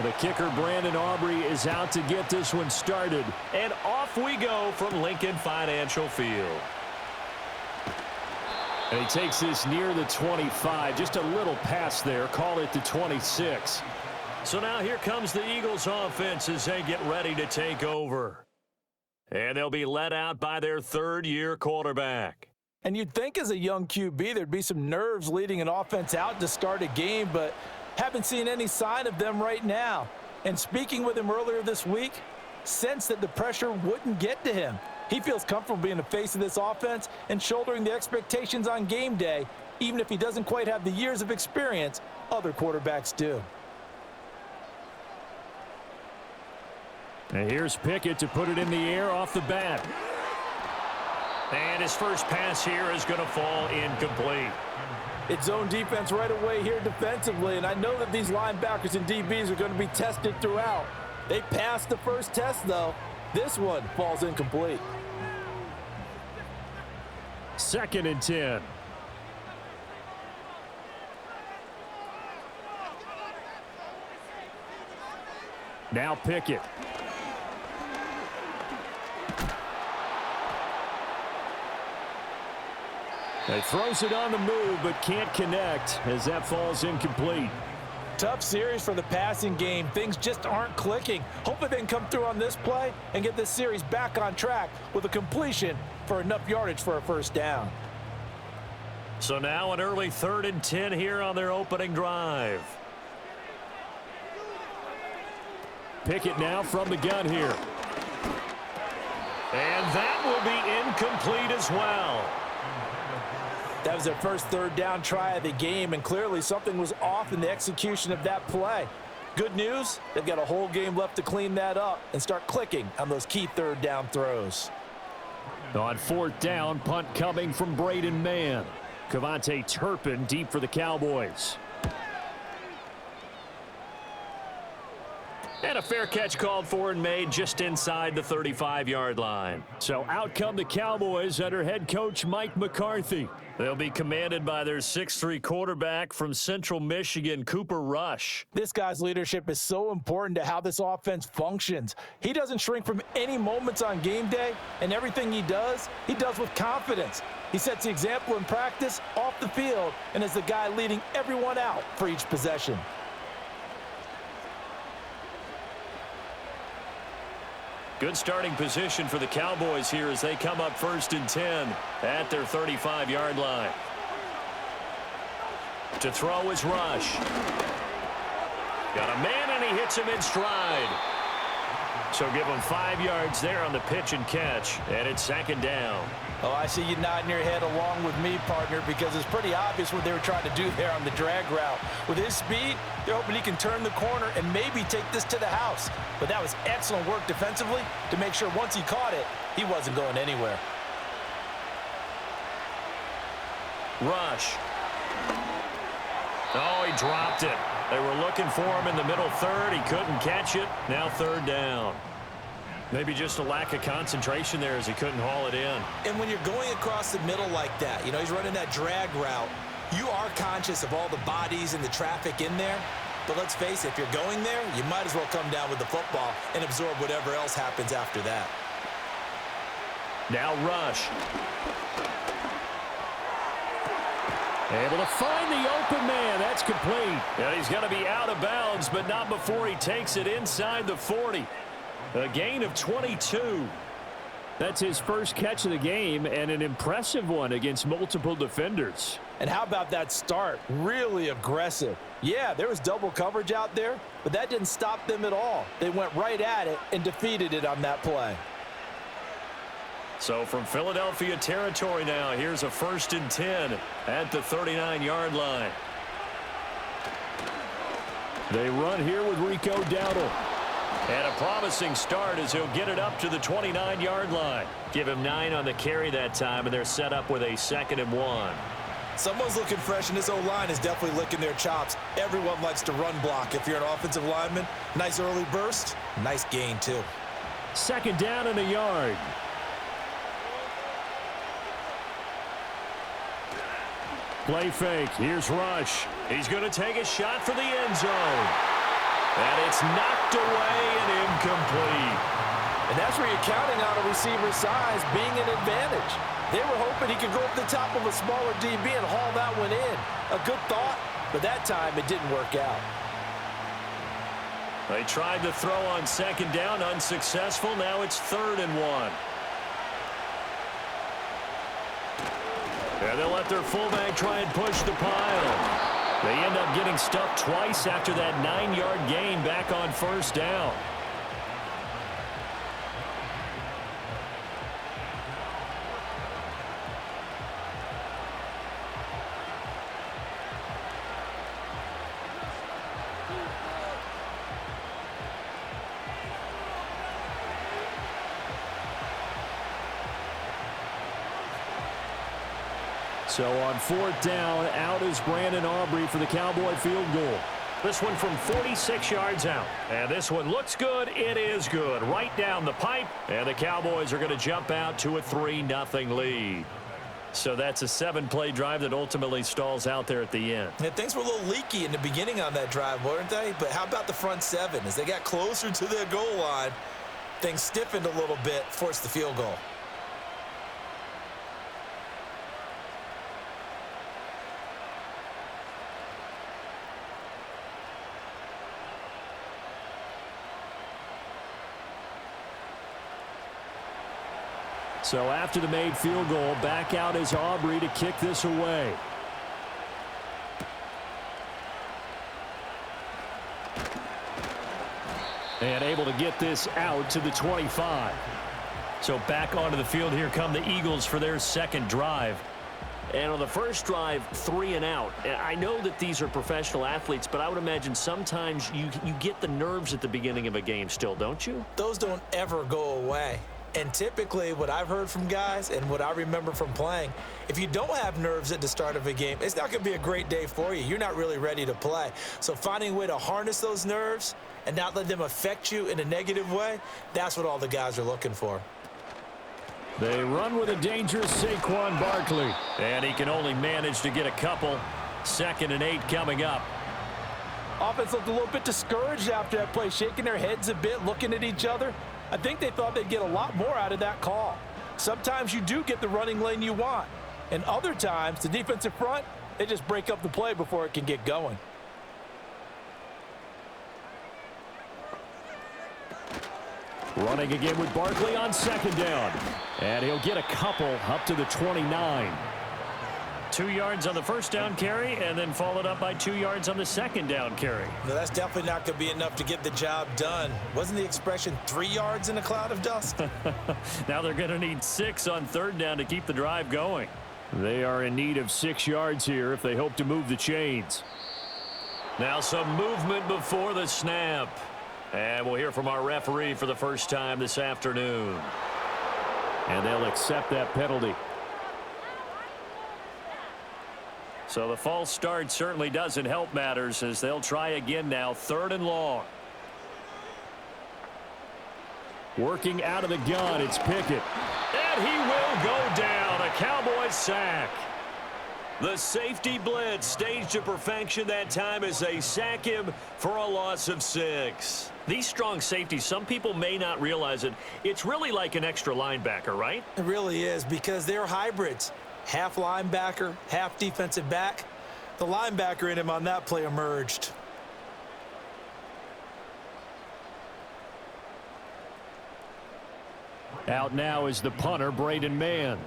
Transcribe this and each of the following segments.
The kicker, Brandon Aubrey, is out to get this one started. And off we go from Lincoln Financial Field. And he takes this near the 25. Just a little pass there. Call it the 26. So now here comes the Eagles offense as they get ready to take over. And they'll be led out by their third-year quarterback. And you'd think as a young QB there'd be some nerves leading an offense out to start a game, but haven't seen any sign of them right now. And speaking with him earlier this week, sensed that the pressure wouldn't get to him. He feels comfortable being the face of this offense and shouldering the expectations on game day, even if he doesn't quite have the years of experience other quarterbacks do. And here's Pickett to put it in the air off the bat. And his first pass here is going to fall incomplete. It's zone defense right away here defensively, and I know that these linebackers and DBs are going to be tested throughout. They passed the first test, though. This one falls incomplete. 2nd and 10. Now Pickett. He throws it on the move, but can't connect as that falls incomplete. Tough series for the passing game. Things just aren't clicking. Hopefully they can come through on this play and get this series back on track with a completion for enough yardage for a first down. So now an early 3rd and 10 here on their opening drive. Pickett now from the gun here. And that will be incomplete as well. That was their first 3rd down try of the game, and clearly something was off in the execution of that play. Good news, they've got a whole game left to clean that up and start clicking on those key 3rd down throws. On 4th down, punt coming from Braden Mann. Cavante Turpin deep for the Cowboys. And a fair catch called for and made just inside the 35-yard line. So out come the Cowboys under head coach Mike McCarthy. They'll be commanded by their 6'3" quarterback from Central Michigan, Cooper Rush. This guy's leadership is so important to how this offense functions. He doesn't shrink from any moments on game day, and everything he does with confidence. He sets the example in practice, off the field, and is the guy leading everyone out for each possession. Good starting position for the Cowboys here as they come up 1st and 10 at their 35-yard line. To throw is Rush. Got a man, and he hits him in stride. So give him 5 yards there on the pitch and catch, and it's 2nd down. Oh, I see you nodding your head along with me, partner, because it's pretty obvious what they were trying to do there on the drag route. With his speed, they're hoping he can turn the corner and maybe take this to the house. But that was excellent work defensively to make sure once he caught it, he wasn't going anywhere. Rush. Oh, he dropped it. They were looking for him in the middle 3rd. He couldn't catch it. Now 3rd down. Maybe just a lack of concentration there as he couldn't haul it in. And when you're going across the middle like that, you know, he's running that drag route, you are conscious of all the bodies and the traffic in there. But let's face it, if you're going there, you might as well come down with the football and absorb whatever else happens after that. Now Rush. Able to find the open man. That's complete. And he's going to be out of bounds, but not before he takes it inside the 40. A gain of 22. That's his first catch of the game, and an impressive one against multiple defenders. And how about that start? Really aggressive. Yeah, there was double coverage out there, but that didn't stop them at all. They went right at it and defeated it on that play. So from Philadelphia territory now, here's a 1st and 10 at the 39-yard line. They run here with Rico Dowdle. And a promising start as he'll get it up to the 29-yard line. Give him 9 on the carry that time, and they're set up with a 2nd and 1. Someone's looking fresh, and his O-line is definitely licking their chops. Everyone likes to run block. If you're an offensive lineman, nice early burst, nice gain too. 2nd down and a yard. Play fake. Here's Rush. He's going to take a shot for the end zone. And it's knocked away and incomplete. And that's where you're counting on a receiver's size being an advantage. They were hoping he could go up the top of a smaller DB and haul that one in. A good thought, but that time it didn't work out. They tried to throw on second down, unsuccessful. Now it's 3rd and 1. And they'll let their fullback try and push the pile. They end up getting stuffed twice after that 9-yard gain back on 1st down. So on 4th down, out is Brandon Aubrey for the Cowboy field goal. This one from 46 yards out. And this one looks good. It is good. Right down the pipe. And the Cowboys are going to jump out to a 3-0 lead. So that's a 7-play drive that ultimately stalls out there at the end. And things were a little leaky in the beginning on that drive, weren't they? But how about the front 7? As they got closer to their goal line, things stiffened a little bit, forced the field goal. So after the made field goal, back out is Aubrey to kick this away. And able to get this out to the 25. So back onto the field here come the Eagles for their second drive. And on the first drive, 3 and out. I know that these are professional athletes, but I would imagine sometimes you get the nerves at the beginning of a game still, don't you? Those don't ever go away. And typically what I've heard from guys and what I remember from playing, if you don't have nerves at the start of a game, it's not going to be a great day for you. You're not really ready to play. So finding a way to harness those nerves and not let them affect you in a negative way, that's what all the guys are looking for. They run with a dangerous Saquon Barkley. And he can only manage to get a couple. 2nd and 8 coming up. Offense looked a little bit discouraged after that play, shaking their heads a bit, looking at each other. I think they thought they'd get a lot more out of that call. Sometimes you do get the running lane you want. And other times, the defensive front, they just break up the play before it can get going. Running again with Barkley on 2nd down. And he'll get a couple up to the 29. 2 yards on the first down carry, and then followed up by 2 yards on the second down carry. No, that's definitely not going to be enough to get the job done. Wasn't the expression 3 yards in a cloud of dust? Now they're going to need 6 on 3rd down to keep the drive going. They are in need of 6 yards here if they hope to move the chains. Now some movement before the snap. And we'll hear from our referee for the first time this afternoon. And they'll accept that penalty. So the false start certainly doesn't help matters as they'll try again now, 3rd and long. Working out of the gun, it's Pickett. And he will go down, a Cowboys sack. The safety blitz staged to perfection that time as they sack him for a loss of 6. These strong safeties, some people may not realize it. It's really like an extra linebacker, right? It really is, because they're hybrids. Half linebacker, half defensive back. The linebacker in him on that play emerged. Out now is the punter, Braden Mann.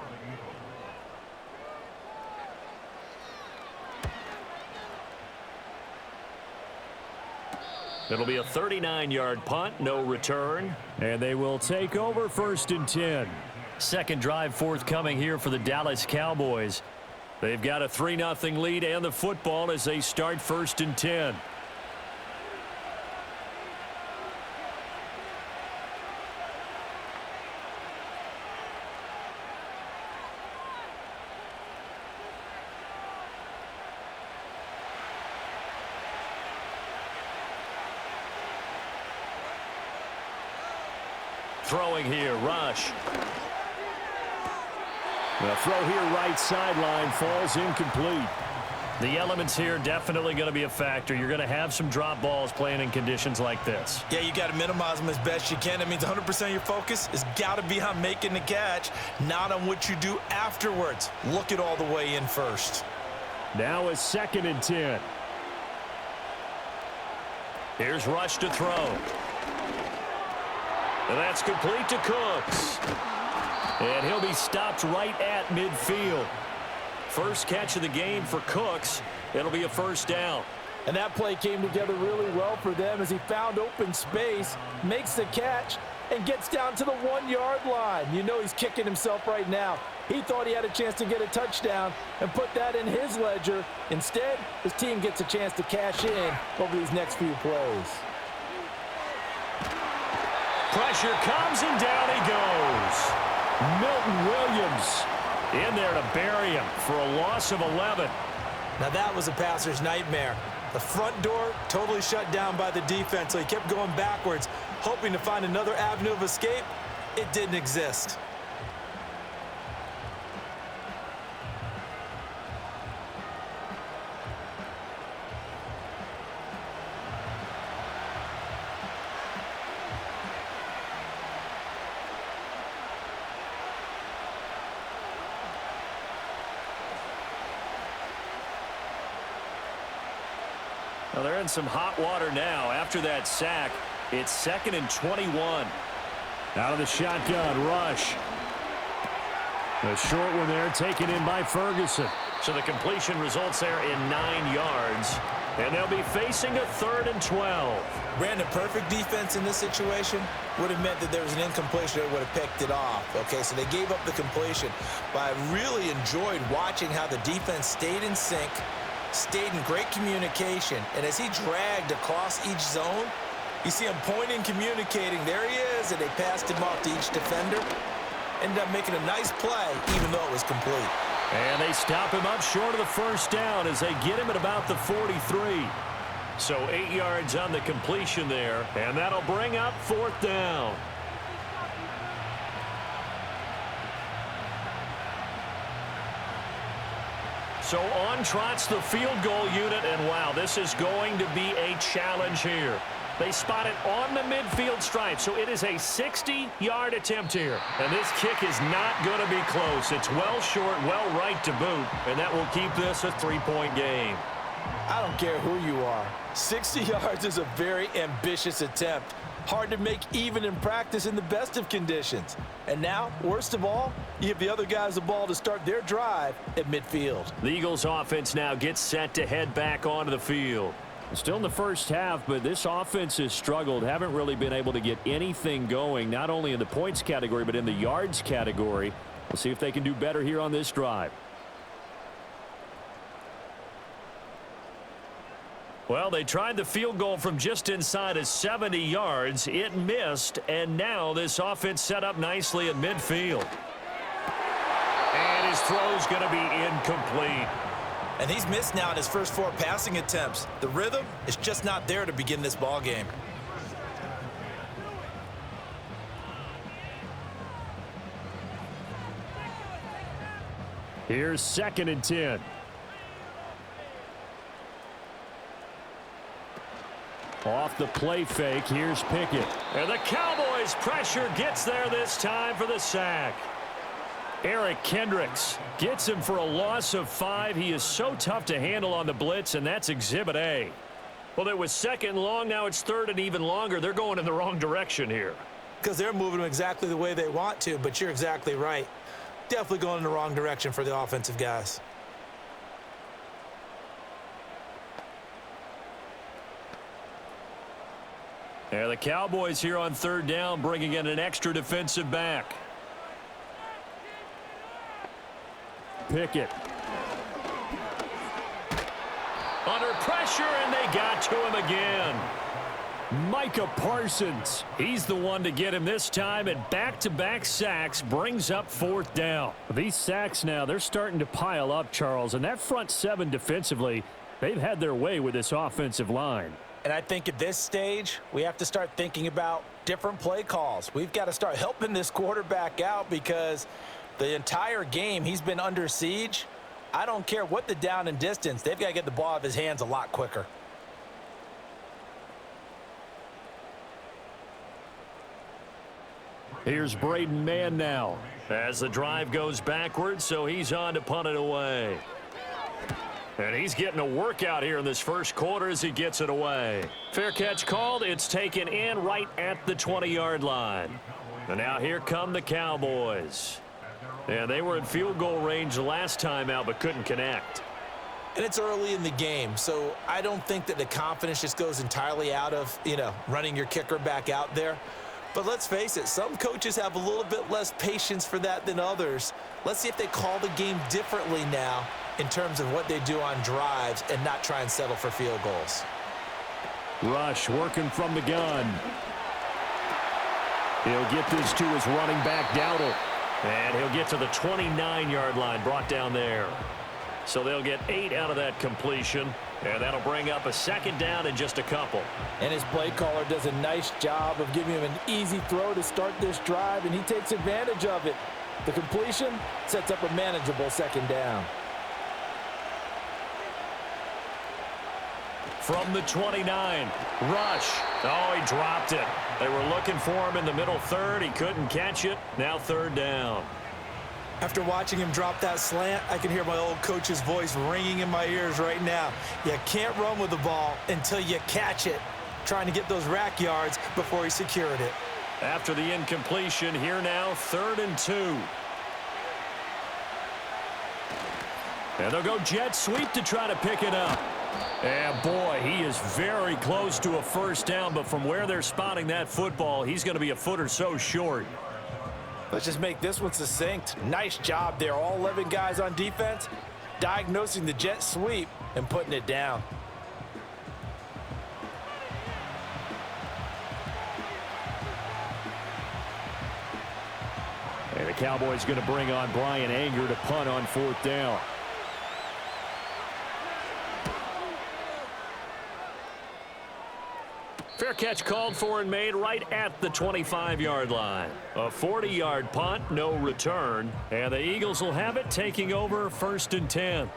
It'll be a 39-yard punt, no return. And they will take over 1st and 10. Second drive forthcoming here for the Dallas Cowboys. They've got a 3-0 lead and the football as they start 1st and 10. Throwing here, Rush. The throw here right sideline falls incomplete. The elements here definitely going to be a factor. You're going to have some drop balls playing in conditions like this. Yeah, you got to minimize them as best you can. That means 100% of your focus has got to be on making the catch, not on what you do afterwards. Look it all the way in first. Now a 2nd and 10. Here's Rush to throw. And that's complete to Cooks. And he'll be stopped right at midfield. First catch of the game for Cooks. It'll be a first down. And that play came together really well for them as he found open space, makes the catch, and gets down to the 1-yard line. You know he's kicking himself right now. He thought he had a chance to get a touchdown and put that in his ledger. Instead, his team gets a chance to cash in over these next few plays. Pressure comes and down he goes. Milton Williams in there to bury him for a loss of 11. Now that was a passer's nightmare. The front door totally shut down by the defense, so he kept going backwards, hoping to find another avenue of escape. It didn't exist. Well, they're in some hot water now. After that sack, it's 2nd and 21. Out of the shotgun, Rush. A short one there, taken in by Ferguson. So the completion results there in 9 yards. And they'll be facing a 3rd and 12. Brandon, perfect defense in this situation would have meant that there was an incompletion that would have picked it off. Okay, so they gave up the completion. But I really enjoyed watching how the defense stayed in sync, stayed in great communication, and as he dragged across each zone, you see him pointing, communicating. There he is, and they passed him off to each defender. Ended up making a nice play, even though it was complete. And they stop him up short of the first down as they get him at about the 43. So 8 yards on the completion there, and that'll bring up 4th down. So on trots the field goal unit, and wow, this is going to be a challenge here. They spot it on the midfield stripe, so it is a 60-yard attempt here. And this kick is not going to be close. It's well short, well right to boot, and that will keep this a 3-point game. I don't care who you are. 60 yards is a very ambitious attempt. Hard to make even in practice in the best of conditions. And now, worst of all, you give the other guys the ball to start their drive at midfield. The Eagles offense now gets set to head back onto the field. Still in the first half, but this offense has struggled. Haven't really been able to get anything going, not only in the points category, but in the yards category. We'll see if they can do better here on this drive. Well, they tried the field goal from just inside of 70 yards. It missed, and now this offense set up nicely at midfield. And his throw's going to be incomplete. And he's missed now in his first 4 passing attempts. The rhythm is just not there to begin this ball game. Here's 2nd and 10. Off the play fake, here's Pickett. And the Cowboys' pressure gets there this time for the sack. Eric Kendricks gets him for a loss of 5. He is so tough to handle on the blitz, and that's Exhibit A. Well, it was 2nd and long. Now it's 3rd and even longer. They're going in the wrong direction here. Because they're moving them exactly the way they want to, but you're exactly right. Definitely going in the wrong direction for the offensive guys. Yeah, the Cowboys here on 3rd down, bringing in an extra defensive back. Pickett. Under pressure, and they got to him again. Micah Parsons. He's the one to get him this time, and back-to-back sacks brings up 4th down. These sacks now, they're starting to pile up, Charles, and that front 7 defensively, they've had their way with this offensive line. And I think at this stage, we have to start thinking about different play calls. We've got to start helping this quarterback out because the entire game he's been under siege. I don't care what the down and distance. They've got to get the ball out of his hands a lot quicker. Here's Braden Mann now. As the drive goes backwards, so he's on to punt it away. And he's getting a workout here in this first quarter as he gets it away. Fair catch called. It's taken in right at the 20-yard line. And now here come the Cowboys. And they were in field goal range last time out but couldn't connect. And it's early in the game, so I don't think that the confidence just goes entirely out of, running your kicker back out there. But let's face it, some coaches have a little bit less patience for that than others. Let's see if they call the game differently now in terms of what they do on drives and not try and settle for field goals. Rush working from the gun. He'll get this to his running back, Dowdle. And he'll get to the 29-yard line, brought down there. So they'll get 8 out of that completion, and that'll bring up a second down in just a couple. And his play caller does a nice job of giving him an easy throw to start this drive, and he takes advantage of it. The completion sets up a manageable second down. From the 29, Rush. Oh, he dropped it. They were looking for him in the middle third. He couldn't catch it. Now third down. After watching him drop that slant, I can hear my old coach's voice ringing in my ears right now. You can't run with the ball until you catch it. Trying to get those rack yards before he secured it. After the incompletion, here now, 3rd and 2. And they'll go jet sweep to try to pick it up. And boy, he is very close to a first down, but from where they're spotting that football, he's going to be a foot or so short. Let's just make this one succinct. Nice job there. All 11 guys on defense diagnosing the jet sweep and putting it down. And the Cowboys going to bring on Brian Anger to punt on 4th down. Fair catch called for and made right at the 25-yard line. A 40-yard punt, no return. And the Eagles will have it, taking over 1st and 10.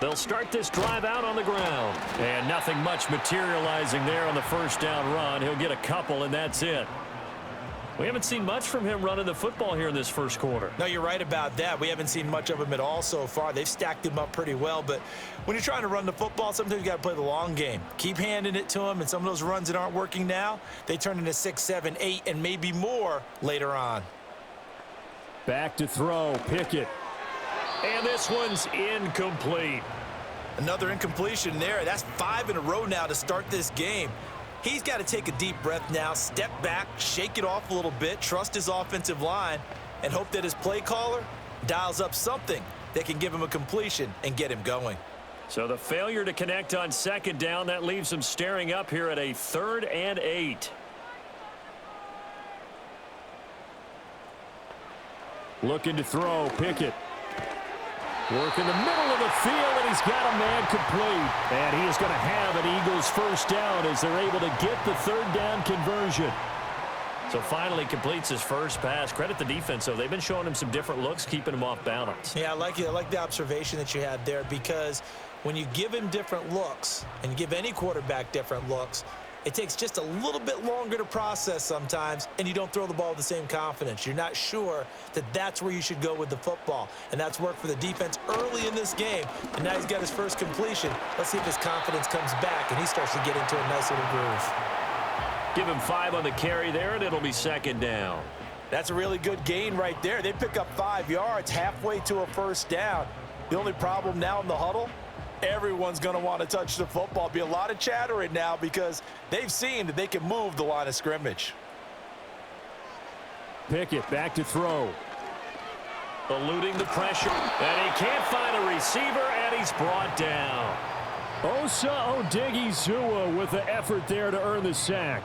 They'll start this drive out on the ground. And nothing much materializing there on the first down run. He'll get a couple, and that's it. We haven't seen much from him running the football here in this first quarter. No, you're right about that. We haven't seen much of him at all so far. They've stacked him up pretty well, but when you're trying to run the football, sometimes you got to play the long game. Keep handing it to him, and some of those runs that aren't working now, they turn into 6, 7, 8, and maybe more later on. Back to throw, Pickett. And this one's incomplete. Another incompletion there. That's 5 in a row now to start this game. He's got to take a deep breath now, step back, shake it off a little bit, trust his offensive line, and hope that his play caller dials up something that can give him a completion and get him going. So the failure to connect on 2nd down, that leaves him staring up here at a 3rd and 8. Looking to throw, Pickett. Work in the middle of the field, and he's got a man complete. And he is going to have an Eagles first down as they're able to get the 3rd down conversion. So finally completes his first pass. Credit the defense, though. They've been showing him some different looks, keeping him off balance. Yeah, I like it. I like the observation that you had there, because when you give him different looks and you give any quarterback different looks, it takes just a little bit longer to process sometimes, and you don't throw the ball with the same confidence. You're not sure that that's where you should go with the football, and that's worked for the defense early in this game, and now he's got his first completion. Let's see if his confidence comes back, and he starts to get into a nice little groove. Give him 5 on the carry there, and it'll be 2nd down. That's a really good gain right there. They pick up 5 yards halfway to a first down. The only problem now in the huddle, everyone's going to want to touch the football. Be a lot of chatter right now because they've seen that they can move the line of scrimmage. Pickett back to throw. Eluding the pressure. And he can't find a receiver, and he's brought down. Osa Odigizua with the effort there to earn the sack.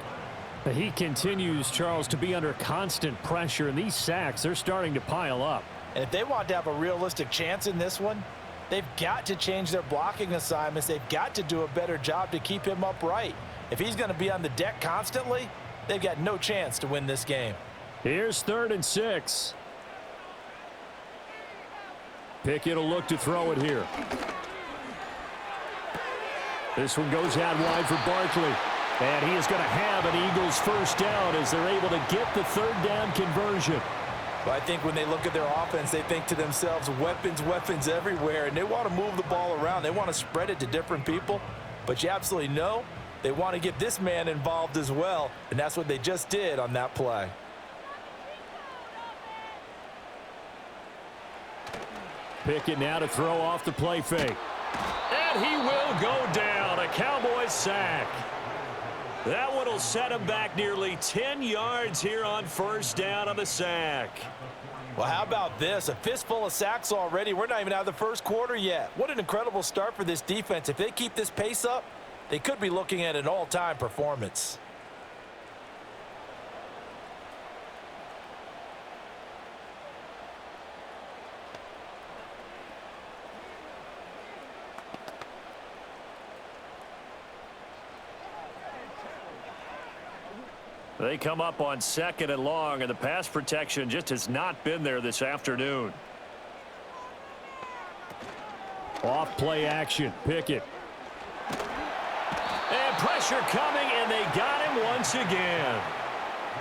He continues, Charles, to be under constant pressure, and these sacks, they're starting to pile up. And if they want to have a realistic chance in this one, they've got to change their blocking assignments. They've got to do a better job to keep him upright. If he's going to be on the deck constantly, they've got no chance to win this game. Here's 3rd and 6. Pickett will look to throw it here. This one goes out wide for Barkley. And he is going to have an Eagles first down as they're able to get the 3rd down conversion. Well, I think when they look at their offense, they think to themselves, weapons, weapons everywhere, and they want to move the ball around. They want to spread it to different people. But you absolutely know they want to get this man involved as well, and that's what they just did on that play. Pickett now to throw off the play fake. And he will go down. A Cowboys sack. That one will set him back nearly 10 yards here on first down on the sack. Well, how about this? A fistful of sacks already. We're not even out of the first quarter yet. What an incredible start for this defense. If they keep this pace up, they could be looking at an all-time performance. They come up on 2nd and long, and the pass protection just has not been there this afternoon. Off play action. Pickett. And pressure coming, and they got him once again.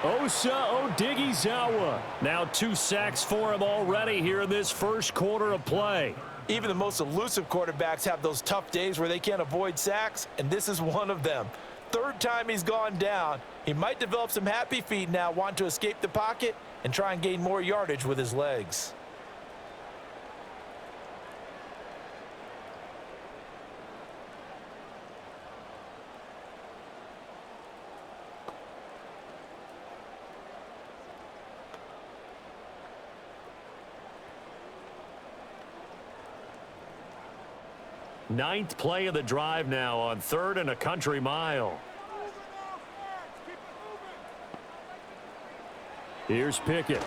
Osa Odigizua. Now 2 sacks for him already here in this first quarter of play. Even the most elusive quarterbacks have those tough days where they can't avoid sacks, and this is one of them. 3rd time he's gone down. He might develop some happy feet now, want to escape the pocket and try and gain more yardage with his legs. Ninth play of the drive now on 3rd and a country mile. Here's Pickett.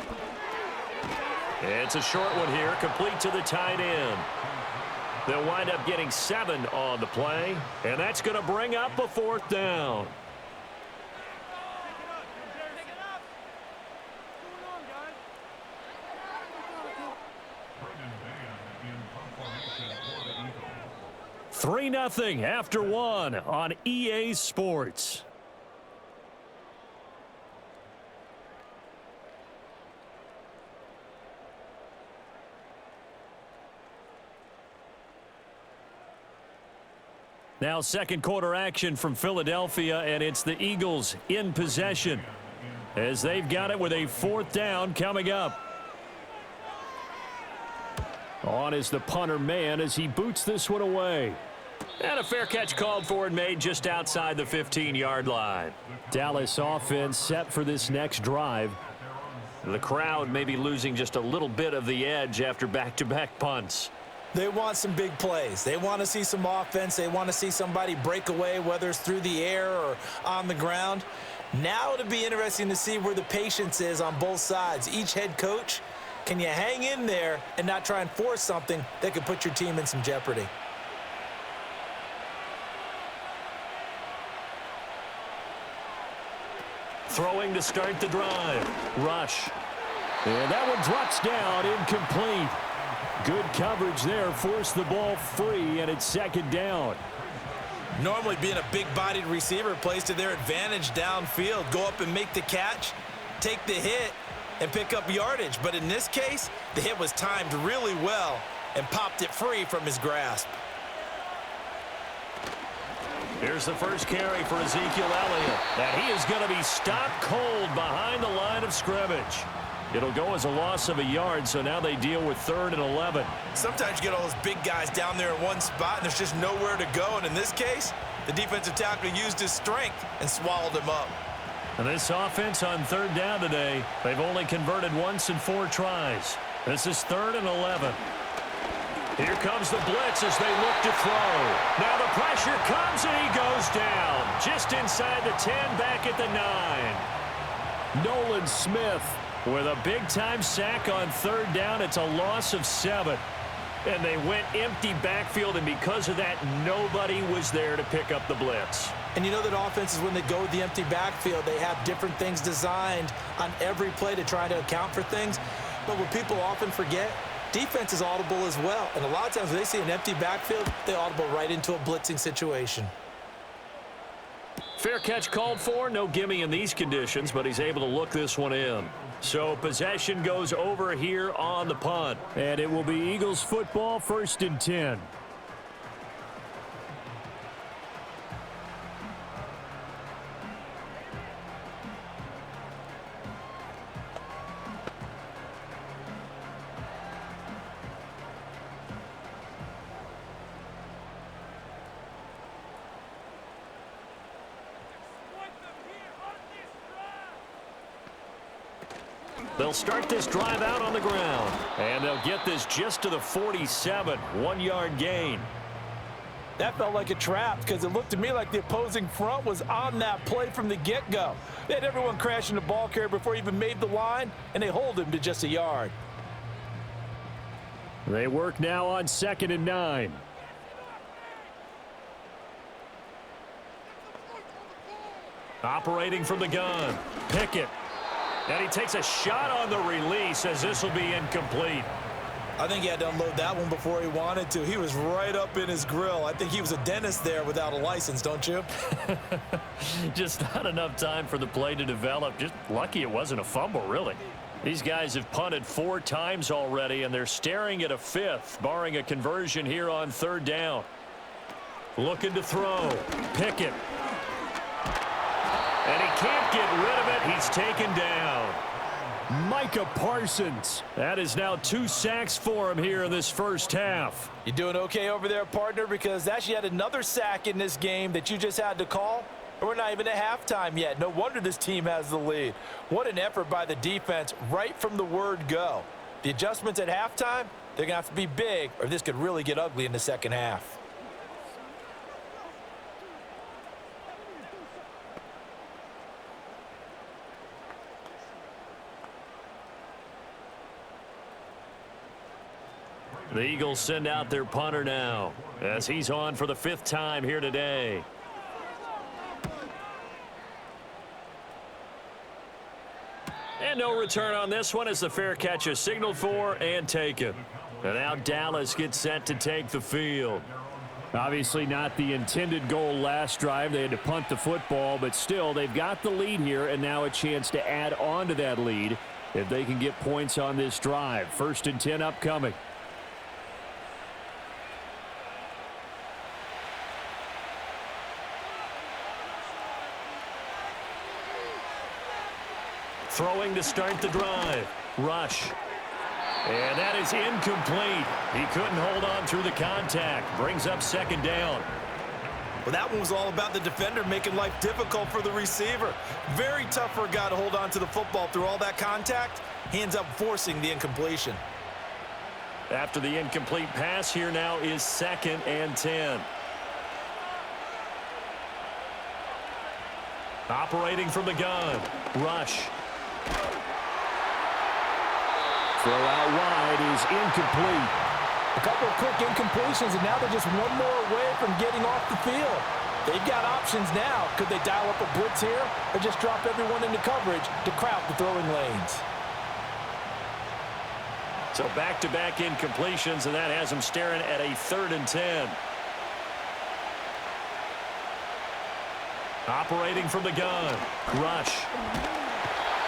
It's a short one here, complete to the tight end. They'll wind up getting 7 on the play, and that's going to bring up a 4th down. Three 3-0 after 1 on EA Sports. Now 2nd quarter action from Philadelphia, and it's the Eagles in possession as they've got it with a 4th down coming up. On is the punter man as he boots this one away. And a fair catch called for and made just outside the 15-yard line. Dallas offense set for this next drive. The crowd may be losing just a little bit of the edge after back-to-back punts. They want some big plays. They want to see some offense. They want to see somebody break away, whether it's through the air or on the ground. Now it'll be interesting to see where the patience is on both sides. Each head coach, can you hang in there and not try and force something that could put your team in some jeopardy? Throwing to start the drive. Rush. And that one drops down, incomplete. Good coverage there, forced the ball free, and it's 2nd down. Normally being a big-bodied receiver plays to their advantage downfield. Go up and make the catch, take the hit, and pick up yardage. But in this case, the hit was timed really well and popped it free from his grasp. Here's the first carry for Ezekiel Elliott. And he is going to be stopped cold behind the line of scrimmage. It'll go as a loss of a yard, so now they deal with 3rd and 11. Sometimes you get all those big guys down there in one spot, and there's just nowhere to go. And in this case, the defensive tackle used his strength and swallowed him up. And this offense on 3rd down today, they've only converted once in 4 tries. This is 3rd and 11. Here comes the blitz as they look to throw. Now the pressure comes and he goes down. Just inside the 10, back at the 9. Nolan Smith with a big-time sack on third down. It's a loss of 7. And they went empty backfield, and because of that, nobody was there to pick up the blitz. And you know that offenses, when they go with the empty backfield, they have different things designed on every play to try to account for things. But what people often forget, defense is audible as well. And a lot of times when they see an empty backfield, they audible right into a blitzing situation. Fair catch called for. No gimme in these conditions, but he's able to look this one in. So possession goes over here on the punt. And it will be Eagles football, 1st and 10. They'll start this drive out on the ground. And they'll get this just to the 47. 1-yard gain. That felt like a trap because it looked to me like the opposing front was on that play from the get-go. They had everyone crashing the ball carrier before he even made the line, and they hold him to just a yard. They work now on 2nd and 9. Operating from the gun. Pickett. And he takes a shot on the release as this will be incomplete. I think he had to unload that one before he wanted to. He was right up in his grill. I think he was a dentist there without a license, don't you? Just not enough time for the play to develop. Just lucky it wasn't a fumble, really. These guys have punted 4 times already, and they're staring at a 5th, barring a conversion here on 3rd down. Looking to throw. Pickett. And he can't get rid of it. He's taken down. Micah Parsons. That is now 2 sacks for him here in this first half. You doing okay over there, partner? Because that's yet another sack in this game that you just had to call. We're not even at halftime yet. No wonder this team has the lead. What an effort by the defense right from the word go. The adjustments at halftime, they're going to have to be big, or this could really get ugly in the second half. The Eagles send out their punter now as he's on for the 5th time here today. And no return on this one as the fair catch is signaled for and taken. And now Dallas gets set to take the field. Obviously not the intended goal last drive. They had to punt the football, but still they've got the lead here and now a chance to add on to that lead if they can get points on this drive. 1st and 10 upcoming. Throwing to start the drive. Rush. And that is incomplete. He couldn't hold on through the contact. Brings up 2nd down. Well, that one was all about the defender making life difficult for the receiver. Very tough for a guy to hold on to the football through all that contact. He ends up forcing the incompletion. After the incomplete pass, here now is 2nd and 10. Operating from the gun. Rush. Throw out wide is incomplete. A couple of quick incompletions, and now they're just one more away from getting off the field. They've got options now. Could they dial up a blitz here or just drop everyone into coverage to crowd the throwing lanes? So back-to-back incompletions, and that has them staring at a 3rd and 10. Operating from the gun. Rush.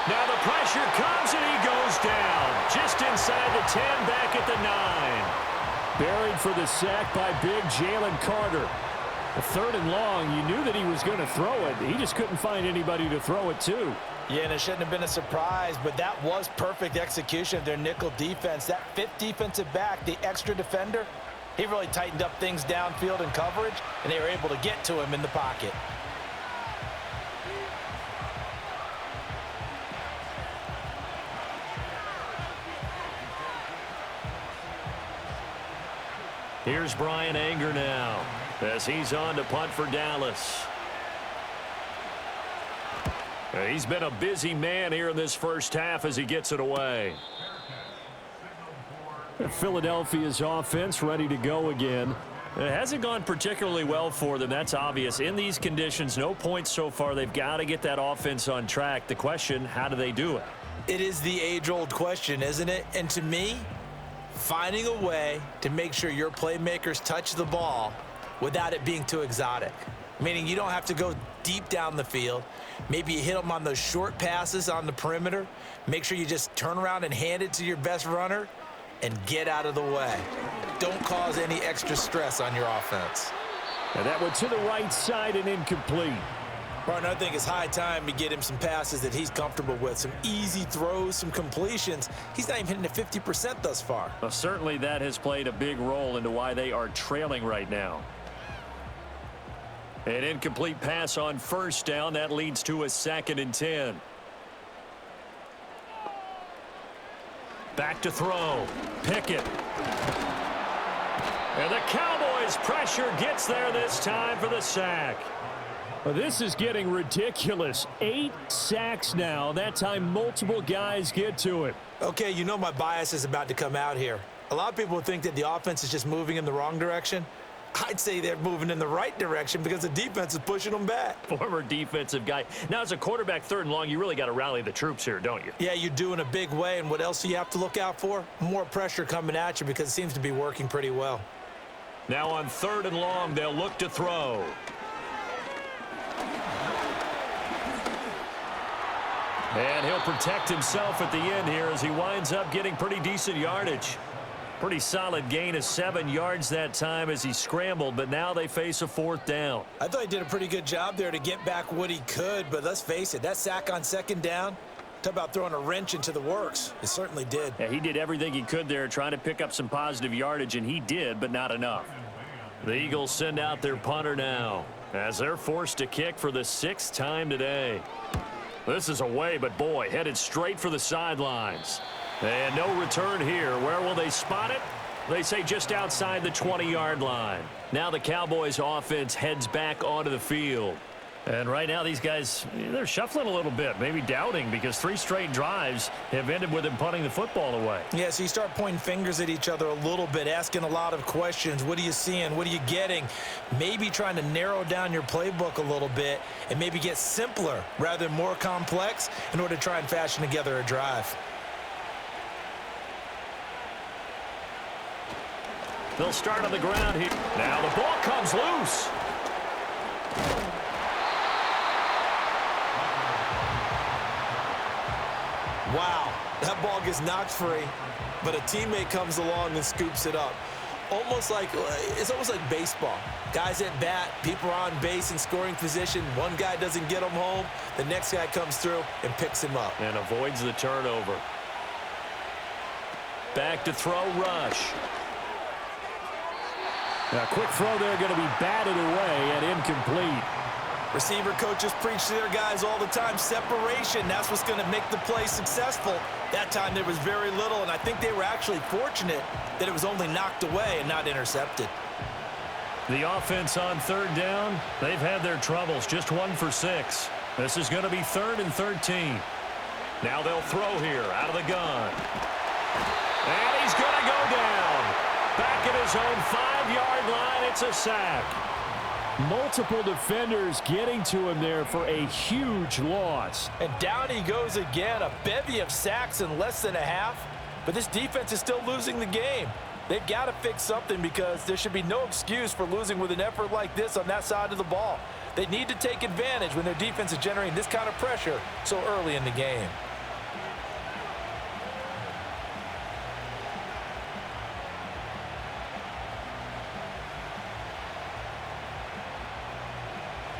Now the pressure comes and he goes down. Just inside the 10, back at the 9. Buried for the sack by big Jalen Carter. A 3rd and long, you knew that he was going to throw it. He just couldn't find anybody to throw it to. Yeah, and it shouldn't have been a surprise, but that was perfect execution of their nickel defense. That 5th defensive back, the extra defender, he really tightened up things downfield in coverage, and they were able to get to him in the pocket. Here's Brian Anger now as he's on to punt for Dallas. He's been a busy man here in this first half as he gets it away. Philadelphia's offense ready to go again. It hasn't gone particularly well for them. That's obvious. In these conditions, no points so far. They've got to get that offense on track. The question, how do they do it? It is the age-old question, isn't it? And to me, finding a way to make sure your playmakers touch the ball without it being too exotic. Meaning you don't have to go deep down the field. Maybe you hit them on those short passes on the perimeter. Make sure you just turn around and hand it to your best runner and get out of the way. Don't cause any extra stress on your offense. And that went to the right side and incomplete. Martin, I think it's high time to get him some passes that he's comfortable with. Some easy throws, some completions. He's not even hitting at 50% thus far. Well, certainly that has played a big role into why they are trailing right now. An incomplete pass on first down. That leads to a 2nd and 10. Back to throw. Pickett. And the Cowboys pressure gets there this time for the sack. Well, this is getting ridiculous. 8 sacks now. That time multiple guys get to it. Okay, you know my bias is about to come out here. A lot of people think that the offense is just moving in the wrong direction. I'd say they're moving in the right direction because the defense is pushing them back. Former defensive guy. Now, as a quarterback 3rd and long, you really got to rally the troops here, don't you? Yeah, you do in a big way. And what else do you have to look out for? More pressure coming at you because it seems to be working pretty well. Now on 3rd and long, they'll look to throw. And he'll protect himself at the end here as he winds up getting pretty decent yardage. Pretty solid gain of 7 yards that time as he scrambled, but now they face a 4th down. I thought he did a pretty good job there to get back what he could, but let's face it, that sack on 2nd down, talk about throwing a wrench into the works. It certainly did. Yeah, he did everything he could there trying to pick up some positive yardage, and he did, but not enough. The Eagles send out their punter now as they're forced to kick for the 6th time today. This is away, but boy, headed straight for the sidelines. And no return here. Where will they spot it? They say just outside the 20-yard line. Now the Cowboys offense heads back onto the field. And right now these guys, they're shuffling a little bit, maybe doubting because 3 straight drives have ended with them punting the football away. Yeah, so you start pointing fingers at each other a little bit, asking a lot of questions. What are you seeing? What are you getting? Maybe trying to narrow down your playbook a little bit and maybe get simpler rather than more complex in order to try and fashion together a drive. They'll start on the ground here. Now the ball comes loose. Wow, that ball gets knocked free, but a teammate comes along and scoops it up. It's almost like baseball. Guys at bat, people are on base in scoring position. One guy doesn't get him home. The next guy comes through and picks him up. And avoids the turnover. Back to throw, Rush. A quick throw there going to be batted away and incomplete. Receiver coaches preach to their guys all the time. Separation, that's what's going to make the play successful. That time there was very little, and I think they were actually fortunate that it was only knocked away and not intercepted. The offense on 3rd down, they've had their troubles. Just 1 for 6. This is going to be 3rd and 13. Now they'll throw here out of the gun. And he's going to go down. Back at his own 5-yard line, it's a sack. Multiple defenders getting to him there for a huge loss. And down he goes again, a bevy of sacks in less than a half. But this defense is still losing the game. They've got to fix something because there should be no excuse for losing with an effort like this on that side of the ball. They need to take advantage when their defense is generating this kind of pressure so early in the game.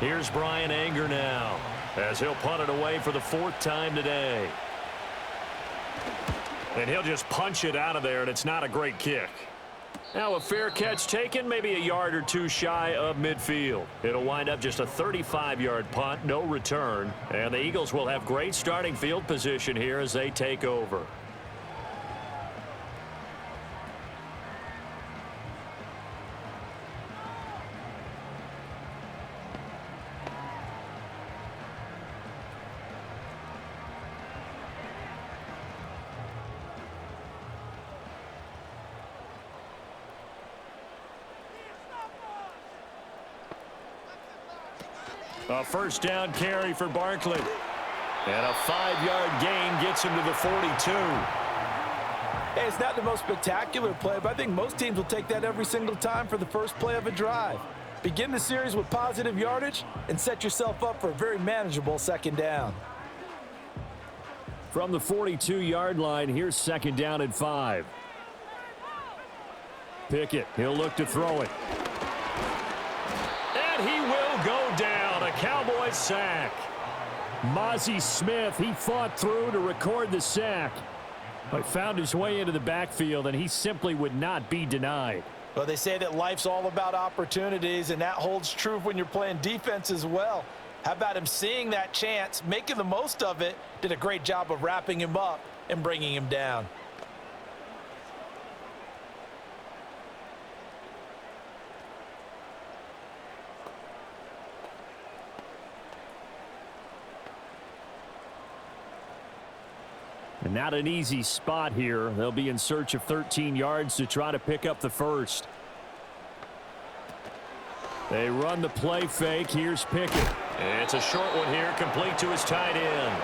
Here's Brian Anger now as he'll punt it away for the 4th time today. And he'll just punch it out of there, and it's not a great kick. Now a fair catch taken, maybe a yard or 2 shy of midfield. It'll wind up just a 35-yard punt, no return. And the Eagles will have great starting field position here as they take over. A first down carry for Barkley. And a 5-yard gain gets him to the 42. Hey, it's not the most spectacular play, but I think most teams will take that every single time for the first play of a drive. Begin the series with positive yardage and set yourself up for a very manageable second down. From the 42-yard line, here's second down and 5. Pickett, he'll look to throw it. And he will go down. A Cowboys sack. Mozzie Smith, he fought through to record the sack, but found his way into the backfield, and he simply would not be denied. Well, they say that life's all about opportunities, and that holds true when you're playing defense as well. How about him seeing that chance, making the most of it, did a great job of wrapping him up and bringing him down. And not an easy spot here. They'll be in search of 13 yards to try to pick up the first. They run the play fake. Here's Pickett. It's a short one here, complete to his tight end.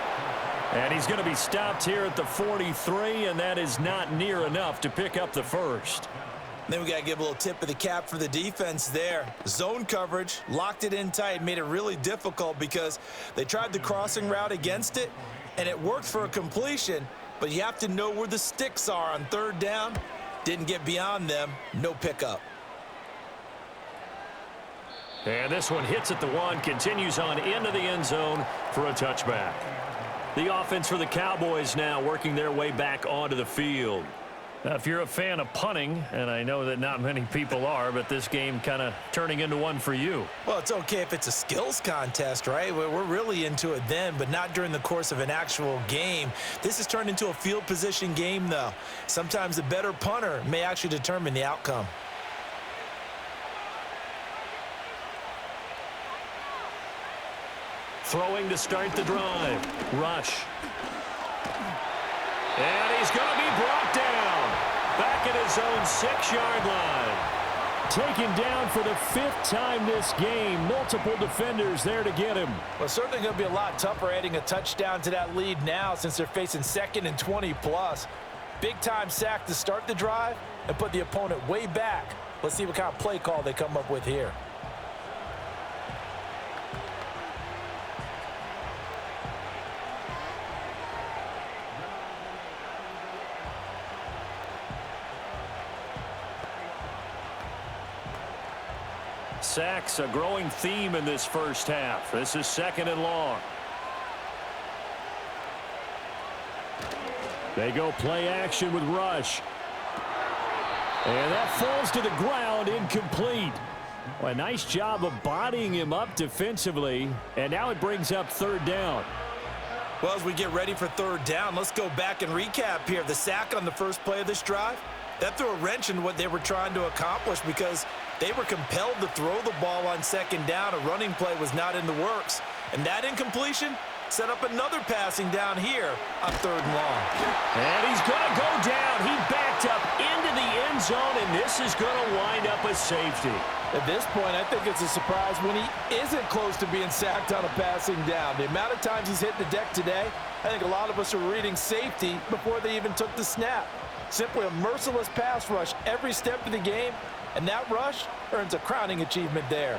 And he's going to be stopped here at the 43, and that is not near enough to pick up the first. Then we got to give a little tip of the cap for the defense there. Zone coverage, locked it in tight, made it really difficult because they tried the crossing route against it, and it worked for a completion, but you have to know where the sticks are on third down. Didn't get beyond them, no pickup. And this one hits at the 1, continues on into the end zone for a touchback. The offense for the Cowboys now working their way back onto the field. Now, if you're a fan of punting, and I know that not many people are, but this game kind of turning into one for you. Well, it's okay if it's a skills contest, right? We're really into it then, but not during the course of an actual game. This has turned into a field position game, though. Sometimes the better punter may actually determine the outcome. Throwing to start the drive. Rush. And he's going to be brought down. Back at his own 6-yard line. Taken down for the 5th time this game. Multiple defenders there to get him. Well, certainly going to be a lot tougher adding a touchdown to that lead now since they're facing 2nd and 20+. Big-time sack to start the drive and put the opponent way back. Let's see what kind of play call they come up with here. Sacks, a growing theme in this first half. This is 2nd and long. They go play action with Rush. And that falls to the ground, incomplete. Well, a nice job of bodying him up defensively. And now it brings up 3rd down. Well, as we get ready for 3rd down, let's go back and recap here. The sack on the first play of this drive, that threw a wrench in what they were trying to accomplish because they were compelled to throw the ball on 2nd down. A running play was not in the works. And that incompletion set up another passing down here on 3rd and long. And he's going to go down. He backed up into the end zone, and this is going to wind up a safety. At this point, I think it's a surprise when he isn't close to being sacked on a passing down. The amount of times he's hit the deck today, I think a lot of us are reading safety before they even took the snap. Simply a merciless pass rush every step of the game, and that rush earns a crowning achievement there.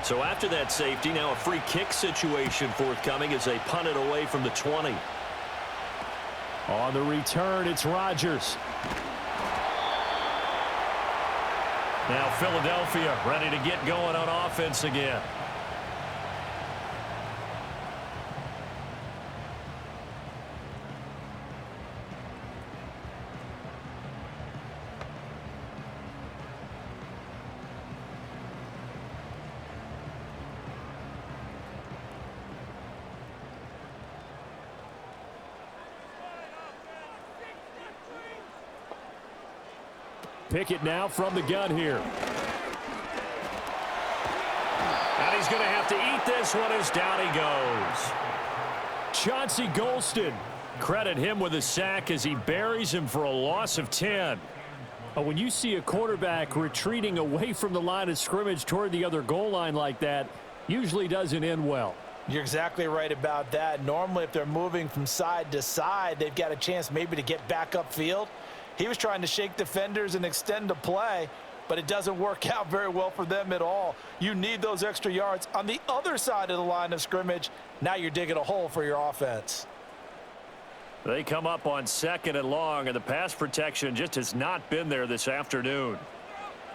So after that safety, now a free kick situation forthcoming as they punt it away from the 20. On the return, it's Rodgers. Now Philadelphia ready to get going on offense again. Pickett now from the gun here. And he's he's going to have to eat this one as down he goes. Chauncey Golston. Credit him with a sack as he buries him for a loss of 10. When you see a quarterback retreating away from the line of scrimmage toward the other goal line like that, usually doesn't end well. You're exactly right about that. Normally, if they're moving from side to side, they've got a chance maybe to get back upfield. He was trying to shake defenders and extend the play, but it doesn't work out very well for them at all. You need those extra yards on the other side of the line of scrimmage. Now you're digging a hole for your offense. They come up on 2nd and long, and the pass protection just has not been there this afternoon.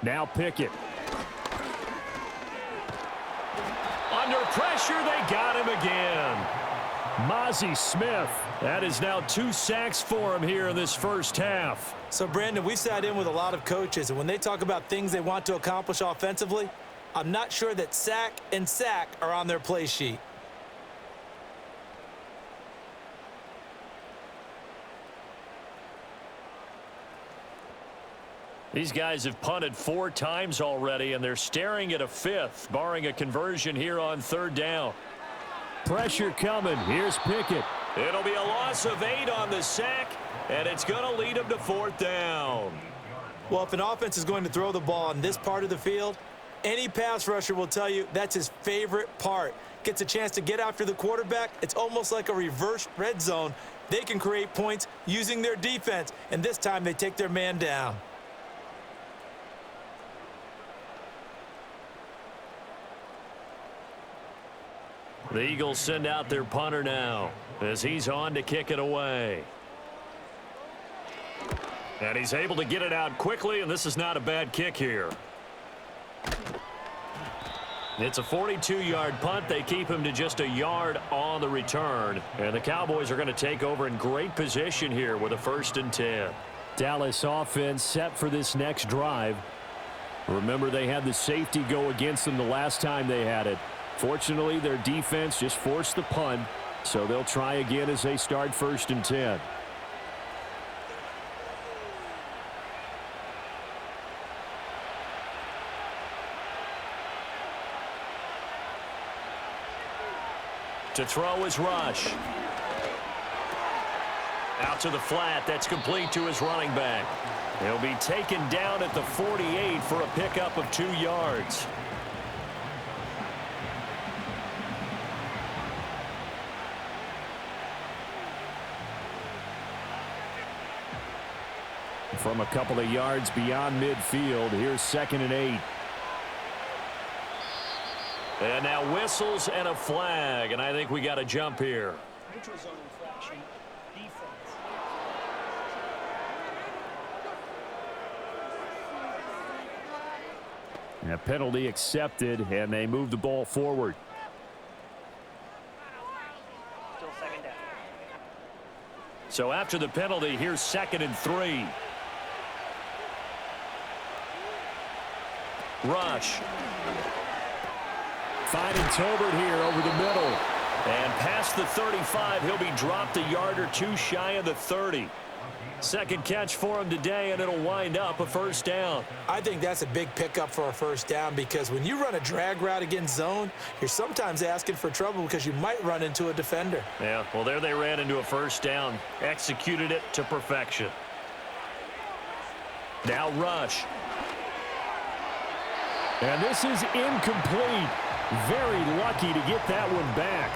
Now Pickett. Under pressure, they got him again. Mozzie Smith. That is now 2 sacks for him here in this first half. So, Brandon, we've sat in with a lot of coaches, and when they talk about things they want to accomplish offensively, I'm not sure that sack and sack are on their play sheet. These guys have punted 4 times already, and they're staring at a 5th, barring a conversion here on 3rd down. Pressure coming. Here's Pickett. It'll be a loss of 8 on the sack, and it's going to lead them to 4th down. Well, if an offense is going to throw the ball on this part of the field, any pass rusher will tell you that's his favorite part. Gets a chance to get after the quarterback. It's almost like a reverse red zone. They can create points using their defense, and this time they take their man down. The Eagles send out their punter now as he's on to kick it away. And he's able to get it out quickly, and this is not a bad kick here. It's a 42-yard punt. They keep him to just a yard on the return. And the Cowboys are going to take over in great position here with a 1st and 10. Dallas offense set for this next drive. Remember, they had the safety go against them the last time they had it. Fortunately, their defense just forced the punt, so they'll try again as they start 1st and 10. To throw is Rush. Out to the flat. That's complete to his running back. He'll be taken down at the 48 for a pickup of 2 yards. From a couple of yards beyond midfield, here's 2nd and 8. And now whistles and a flag, and I think we got a jump here. Neutral zone infraction, defense. And a penalty accepted, and they move the ball forward. Still 2nd down. So after the penalty, here's 2nd and 3. Rush. Finding Tolbert here over the middle. And past the 35, he'll be dropped a yard or 2 shy of the 30. Second catch for him today, and it'll wind up a 1st down. I think that's a big pickup for a 1st down because when you run a drag route against zone, you're sometimes asking for trouble because you might run into a defender. Yeah, well, there they ran into a 1st down. Executed it to perfection. Now Rush. And this is incomplete. Very lucky to get that one back.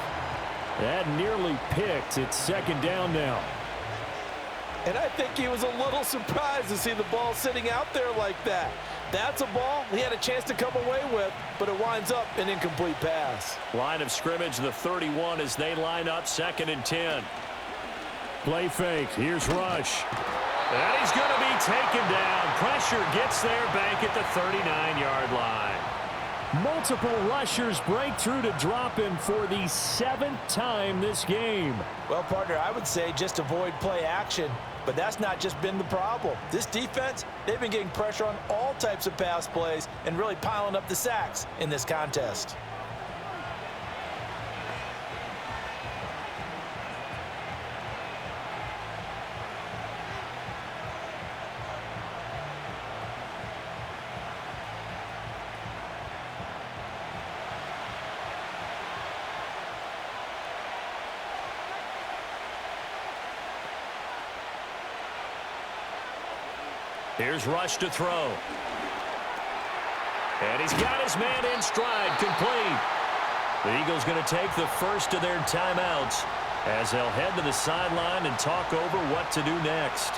That nearly picked. It's 2nd down now. And I think he was a little surprised to see the ball sitting out there like that. That's a ball he had a chance to come away with, but it winds up an incomplete pass. Line of scrimmage, the 31 as they line up 2nd and 10. Play fake. Here's Rush. And he's going to be taken down. Pressure gets there back at the 39-yard line. Multiple rushers break through to drop him for the 7th time this game. Well, partner, I would say just avoid play action, but that's not just been the problem. This defense, they've been getting pressure on all types of pass plays and really piling up the sacks in this contest. Here's Rush to throw. And he's got his man in stride, complete. The Eagles going to take the first of their timeouts as they'll head to the sideline and talk over what to do next.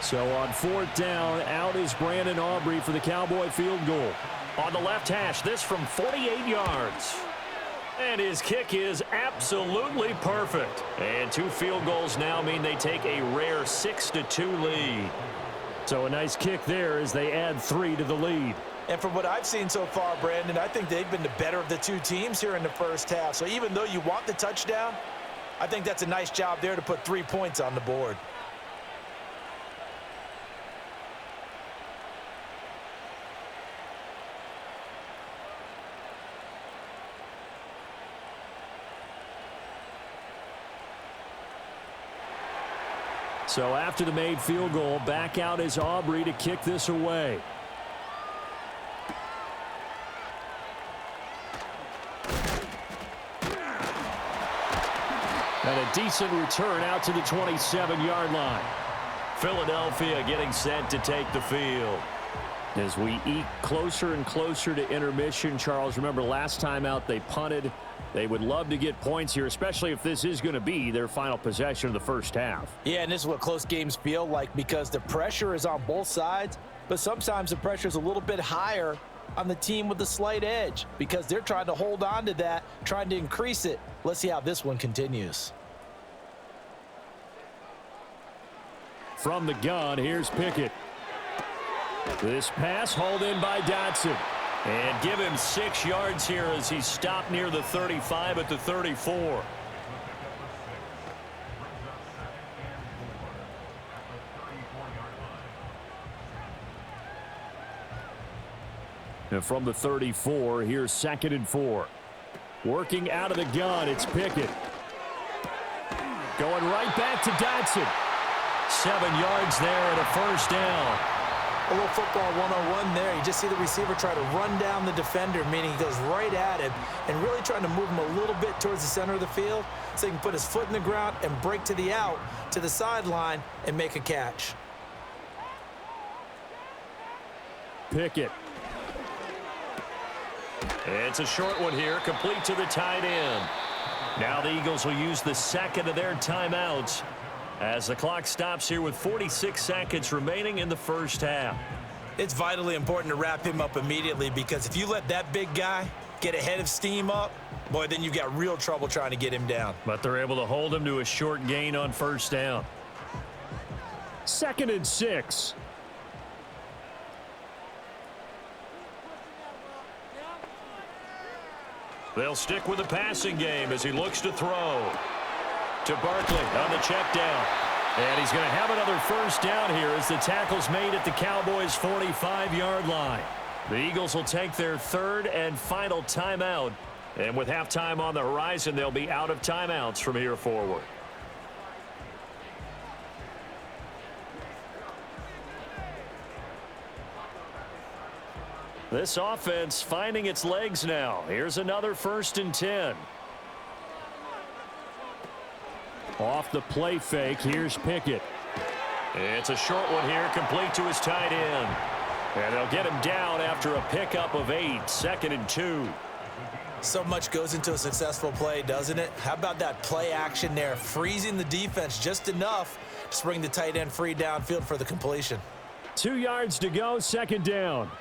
So on fourth down, out is Brandon Aubrey for the Cowboy field goal. On the left hash, this from 48 yards. And his kick is absolutely perfect. And 2 field goals now mean they take a rare 6-2 lead. So a nice kick there as they add 3 to the lead. And from what I've seen so far, Brandon, I think they've been the better of the 2 teams here in the first half. So even though you want the touchdown, I think that's a nice job there to put 3 points on the board. So after the made field goal, back out is Aubrey to kick this away. And a decent return out to the 27-yard line. Philadelphia getting set to take the field. As we eke closer and closer to intermission, Charles, remember last time out they punted. They would love to get points here, especially if this is going to be their final possession of the first half. Yeah, and this is what close games feel like because the pressure is on both sides, but sometimes the pressure is a little bit higher on the team with the slight edge because they're trying to hold on to that, trying to increase it. Let's see how this one continues. From the gun, here's Pickett. This pass hauled in by Dotson. And give him 6 yards here as he stopped near the 35 at the 34. And from the 34, here's 2nd and 4. Working out of the gun, it's Pickett. Going right back to Dotson. 7 yards there and a first down. A little football 101 there. You just see the receiver try to run down the defender, meaning he goes right at him and really trying to move him a little bit towards the center of the field so he can put his foot in the ground and break to the out, to the sideline, and make a catch. Pickett. It's a short one here, complete to the tight end. Now the Eagles will use the second of their timeouts as the clock stops here with 46 seconds remaining in the first half. It's vitally important to wrap him up immediately because if you let that big guy get ahead of steam up, boy, then you've got real trouble trying to get him down. But they're able to hold him to a short gain on first down. 2nd and 6. They'll stick with the passing game as he looks to throw. To Barkley on the check down. And he's going to have another first down here as the tackle's made at the Cowboys' 45-yard line. The Eagles will take their 3rd and final timeout. And with halftime on the horizon, they'll be out of timeouts from here forward. This offense finding its legs now. Here's another 1st and 10. Off the play fake, here's Pickett. It's a short one here, complete to his tight end. And they'll get him down after a pickup of 8, 2nd and 2. So much goes into a successful play, doesn't it? How about that play action there, freezing the defense just enough to bring the tight end free downfield for the completion. 2 yards to go, 2nd down.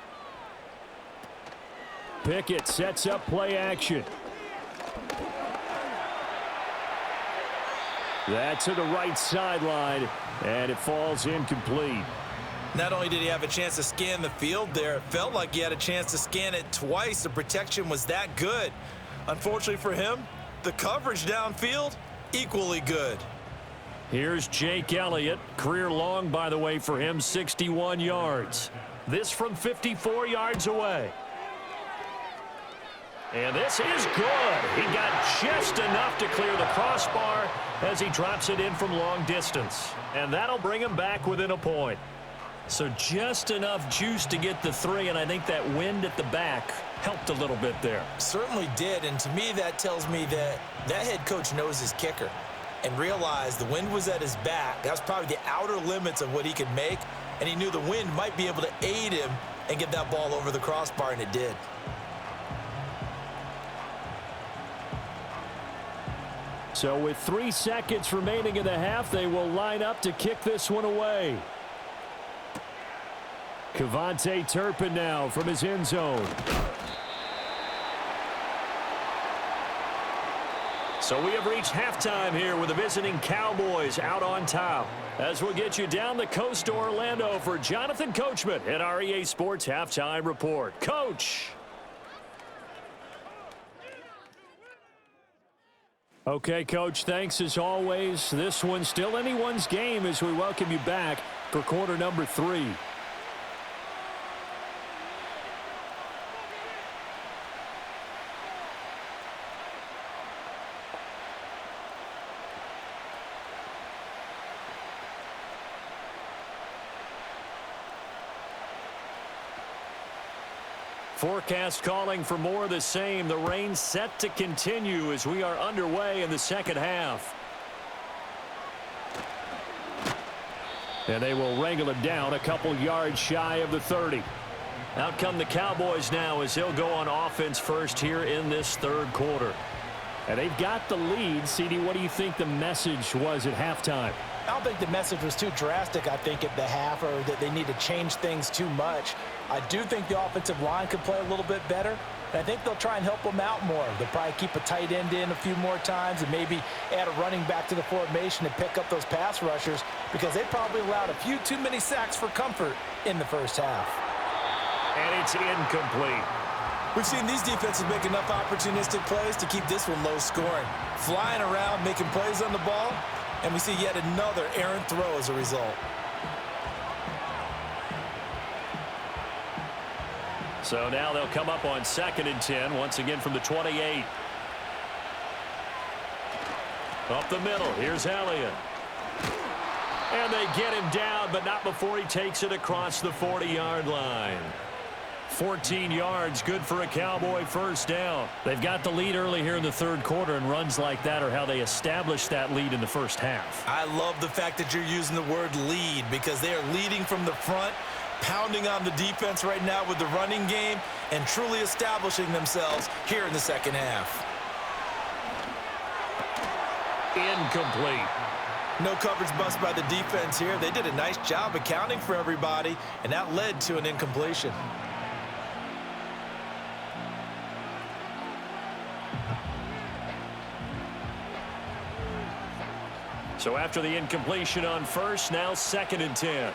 Pickett sets up play action. That's to the right sideline, and it falls incomplete. Not only did he have a chance to scan the field there, it felt like he had a chance to scan it twice. The protection was that good. Unfortunately for him, the coverage downfield, equally good. Here's Jake Elliott. Career long, by the way, for him, 61 yards. This from 54 yards away. And this is good. He got just enough to clear the crossbar as he drops it in from long distance. And that'll bring him back within a point. So just enough juice to get the 3, and I think that wind at the back helped a little bit there. Certainly did, and to me that tells me that that head coach knows his kicker and realized the wind was at his back. That was probably the outer limits of what he could make, and he knew the wind might be able to aid him and get that ball over the crossbar, and it did. So with 3 seconds remaining in the half, they will line up to kick this one away. Kevontae Turpin now from his end zone. So we have reached halftime here with the visiting Cowboys out on top. As we'll get you down the coast to Orlando for Jonathan Coachman at our EA Sports Halftime Report. Coach! Okay, Coach, thanks as always. This one's still anyone's game as we welcome you back for quarter number 3. Forecast calling for more of the same. The rain set to continue as we are underway in the second half. And they will wrangle him down a couple yards shy of the 30. Out come the Cowboys now as he'll go on offense first here in this third quarter. And they've got the lead. CD, what do you think the message was at halftime? I don't think the message was too drastic, I think, at the half, or that they need to change things too much. I do think the offensive line could play a little bit better, and I think they'll try and help them out more. They'll probably keep a tight end in a few more times and maybe add a running back to the formation and pick up those pass rushers because they probably allowed a few too many sacks for comfort in the first half. And it's incomplete. We've seen these defenses make enough opportunistic plays to keep this one low scoring. Flying around, making plays on the ball, and we see yet another errant throw as a result. So now they'll come up on 2nd and 10, once again from the 28. Up the middle, here's Elliott. And they get him down, but not before he takes it across the 40-yard line. 14 yards, good for a Cowboy first down. They've got the lead early here in the third quarter, and runs like that are how they established that lead in the first half. I love the fact that you're using the word lead because they are leading from the front, pounding on the defense right now with the running game, and truly establishing themselves here in the second half. Incomplete. No coverage bust by the defense here. They did a nice job accounting for everybody, and that led to an incompletion. So after the incompletion on first, now 2nd and 10.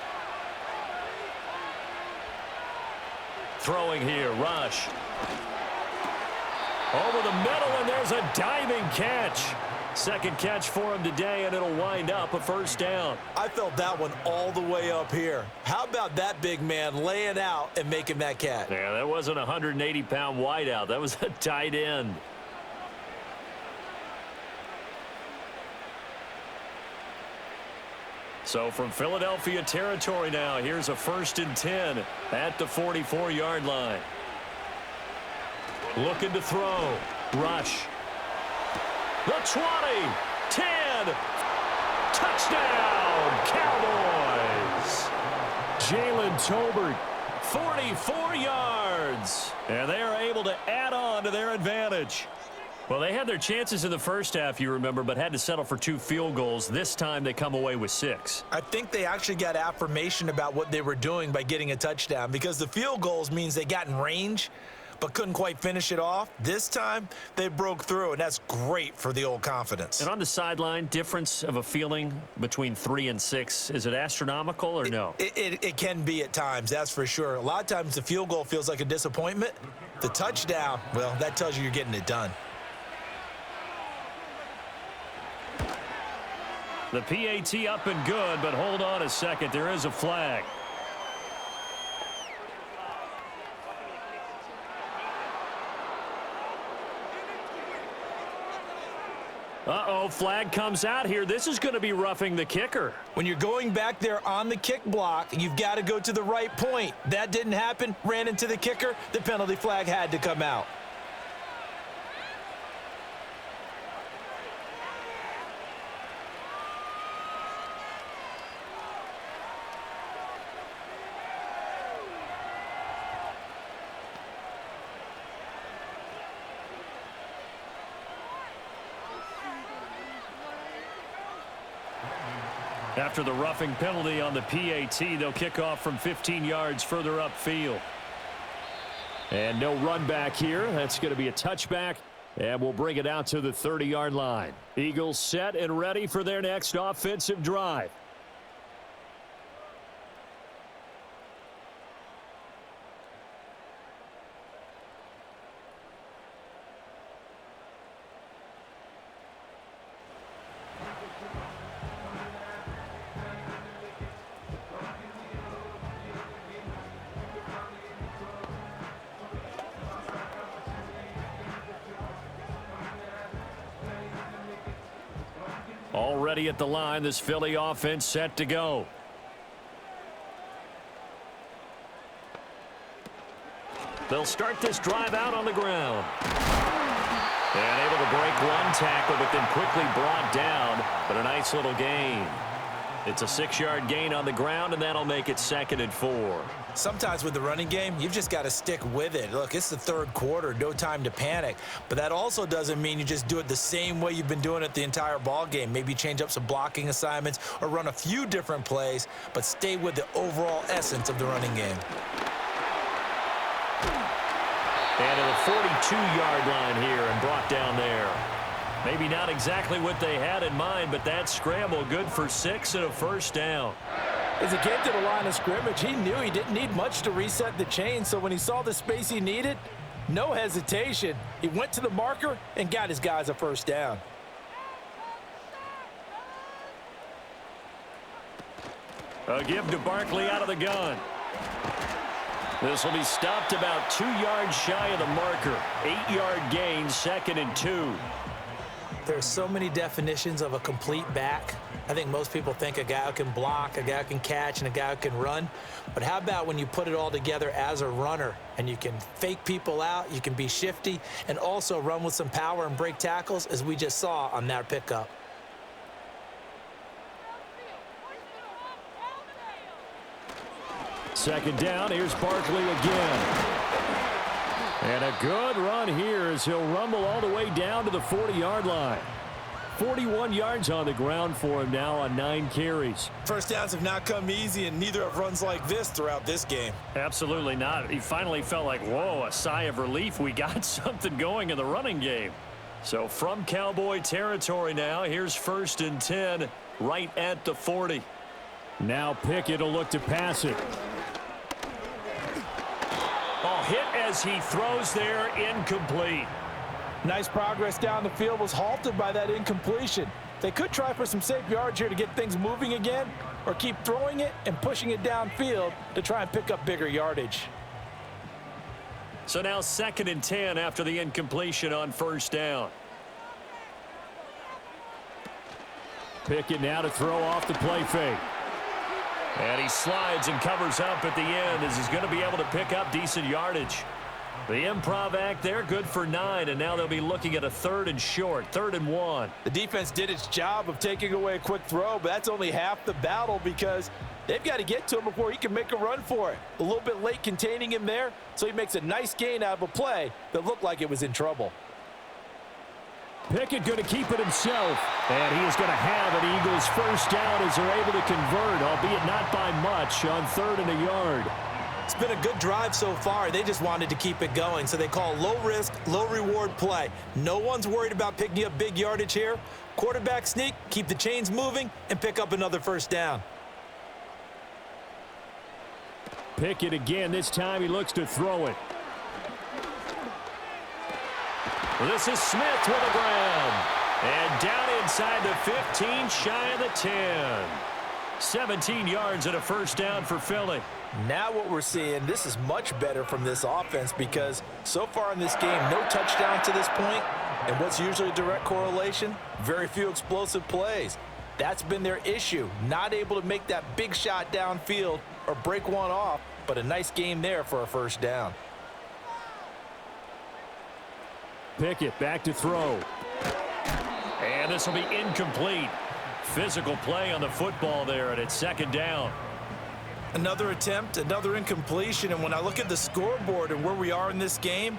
Throwing here, Rush. Over the middle, and there's a diving catch. Second catch for him today, and it'll wind up a first down. I felt that one all the way up here. How about that big man laying out and making that catch? Yeah, that wasn't a 180-pound wideout. That was a tight end. So from Philadelphia territory now, here's a 1st and 10 at the 44-yard line. Looking to throw. Rush. The 20, 10, touchdown, Cowboys. Jalen Tolbert, 44 yards. And they are able to add on to their advantage. Well, they had their chances in the first half, you remember, but had to settle for 2 field goals. This time they come away with 6. I think they actually got affirmation about what they were doing by getting a touchdown because the field goals means they got in range but couldn't quite finish it off. This time, they broke through, and that's great for the old confidence. And on the sideline, difference of a feeling between 3 and 6, is it astronomical or no? It can be at times, that's for sure. A lot of times the field goal feels like a disappointment. The touchdown, well, that tells you you're getting it done. The PAT up and good, but hold on a second. There is a flag. Uh-oh, flag comes out here. This is going to be roughing the kicker. When you're going back there on the kick block, you've got to go to the right point. That didn't happen. Ran into the kicker. The penalty flag had to come out. After the roughing penalty on the PAT, they'll kick off from 15 yards further upfield. And no run back here. That's going to be a touchback, and we'll bring it out to the 30-yard line. Eagles set and ready for their next offensive drive. Already at the line, this Philly offense set to go. They'll start this drive out on the ground. And able to break one tackle, but then quickly brought down. But a nice little gain. It's a 6-yard gain on the ground, and that'll make it 2nd and 4. Sometimes with the running game, you've just got to stick with it. Look, it's the third quarter, no time to panic. But that also doesn't mean you just do it the same way you've been doing it the entire ball game. Maybe change up some blocking assignments or run a few different plays, but stay with the overall essence of the running game. And at the 42-yard line here and brought down there. Maybe not exactly what they had in mind, but that scramble good for 6 and a first down. As he came to the line of scrimmage, he knew he didn't need much to reset the chain, so when he saw the space he needed, no hesitation. He went to the marker and got his guys a first down. A give to Barkley out of the gun. This will be stopped about 2 yards shy of the marker. 8-yard gain, 2nd and 2. There's so many definitions of a complete back. I think most people think a guy who can block, a guy who can catch, and a guy who can run. But how about when you put it all together as a runner and you can fake people out, you can be shifty, and also run with some power and break tackles, as we just saw on that pickup. Second down, here's Barkley again. And a good run here as he'll rumble all the way down to the 40-yard line. 41 yards on the ground for him now on 9 carries. First downs have not come easy, and neither have runs like this throughout this game. Absolutely not. He finally felt like, whoa, a sigh of relief. We got something going in the running game. So from Cowboy territory now, here's 1st and 10 right at the 40. Now Pickett will look to pass it. Oh, hit as he throws there, incomplete. Nice progress down the field, was halted by that incompletion. They could try for some safe yards here to get things moving again, or keep throwing it and pushing it downfield to try and pick up bigger yardage. So now 2nd and 10 after the incompletion on 1st down. Pickett now to throw off the play fake. And he slides and covers up at the end as he's going to be able to pick up decent yardage. The improv act there, good for 9, and now they'll be looking at a 3rd and short, 3rd and 1. The defense did its job of taking away a quick throw, but that's only half the battle because they've got to get to him before he can make a run for it. A little bit late containing him there, so he makes a nice gain out of a play that looked like it was in trouble. Pickett going to keep it himself, and he is going to have an Eagles first down as they're able to convert, albeit not by much, on 3rd and a yard. It's been a good drive so far. They just wanted to keep it going, so they call low-risk, low-reward play. No one's worried about picking up big yardage here. Quarterback sneak, keep the chains moving, and pick up another first down. Pickett again. This time he looks to throw it. This is Smith with a ground. And down inside the 15, shy of the 10. 17 yards and a first down for Philly. Now what we're seeing, this is much better from this offense because so far in this game, no touchdown to this point, and what's usually a direct correlation? Very few explosive plays. That's been their issue, not able to make that big shot downfield or break one off, but a nice game there for a first down. Pickett back to throw. And this will be incomplete. Physical play on the football there, and it's second down. Another attempt, another incompletion, and when I look at the scoreboard and where we are in this game,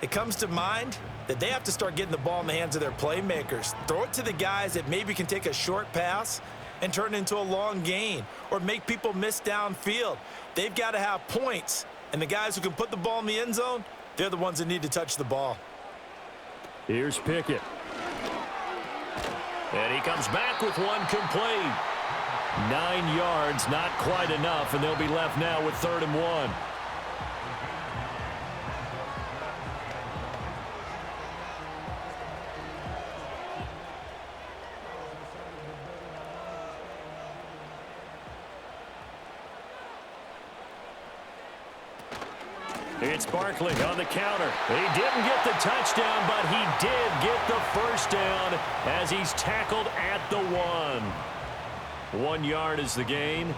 it comes to mind that they have to start getting the ball in the hands of their playmakers. Throw it to the guys that maybe can take a short pass and turn it into a long gain or make people miss downfield. They've got to have points, and the guys who can put the ball in the end zone, they're the ones that need to touch the ball. Here's Pickett. And he comes back with one complete. 9 yards, not quite enough, and they'll be left now with 3rd and 1. It's Barkley on the counter. He didn't get the touchdown, but he did get the first down as he's tackled at the 1. 1 yard is the gain.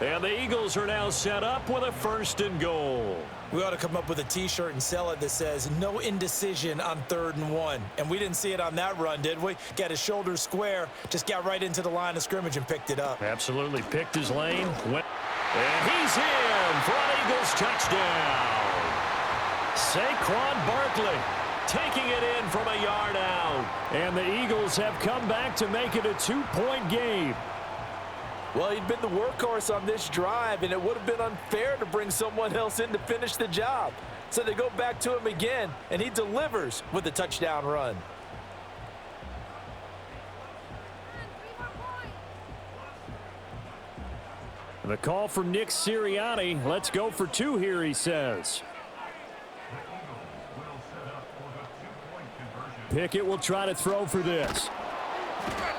And the Eagles are now set up with a 1st and goal. We ought to come up with a T-shirt and sell it that says, no indecision on 3rd and 1. And we didn't see it on that run, did we? Got his shoulders square, just got right into the line of scrimmage and picked it up. Absolutely picked his lane. And he's in for an Eagles touchdown. Saquon Barkley taking it in from a yard out. And the Eagles have come back to make it a 2-point game. Well, he'd been the workhorse on this drive, and it would have been unfair to bring someone else in to finish the job. So they go back to him again, and he delivers with a touchdown run. The call from Nick Sirianni. Let's go for 2 here, he says. Pickett will try to throw for this.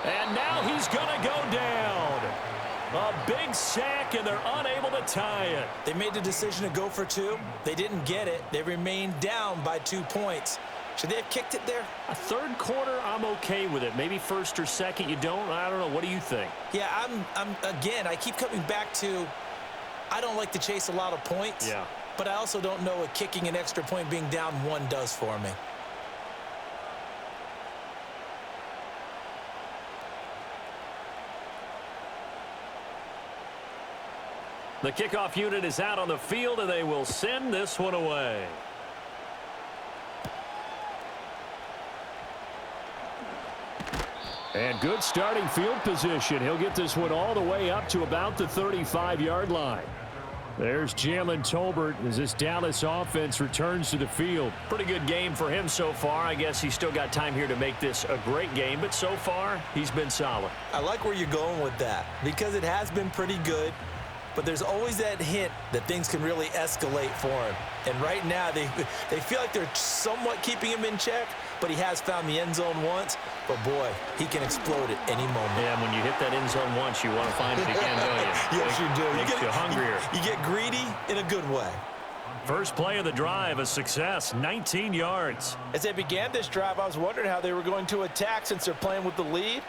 And now he's going to go down. A big sack, and they're unable to tie it. They made the decision to go for 2. They didn't get it. They remained down by 2 points. Should they have kicked it there? A 3rd quarter, I'm okay with it. Maybe 1st or 2nd, you don't. I don't know. What do you think? Yeah, again, I keep coming back to I don't like to chase a lot of points. Yeah. But I also don't know what kicking an extra point being down 1 does for me. The kickoff unit is out on the field, and they will send this one away. And good starting field position. He'll get this one all the way up to about the 35-yard line. There's Jalen Tolbert as this Dallas offense returns to the field. Pretty good game for him so far. I guess he's still got time here to make this a great game, but so far he's been solid. I like where you're going with that because it has been pretty good. But there's always that hint that things can really escalate for him. And right now, they feel like they're somewhat keeping him in check, but he has found the end zone once. But, boy, he can explode at any moment. Yeah, when you hit that end zone once, you want to find it again, don't you? Yes, you do. Makes you hungrier. You get greedy in a good way. First play of the drive, a success, 19 yards. As they began this drive, I was wondering how they were going to attack since they're playing with the lead.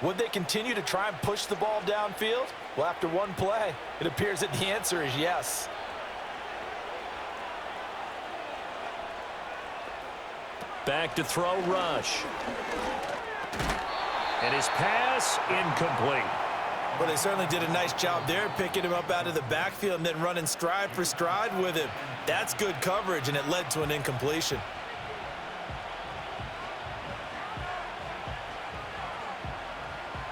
Would they continue to try and push the ball downfield? Well, after one play, it appears that the answer is yes. Back to throw, Rush. And his pass incomplete. Well, they certainly did a nice job there, picking him up out of the backfield and then running stride for stride with him. That's good coverage, and it led to an incompletion.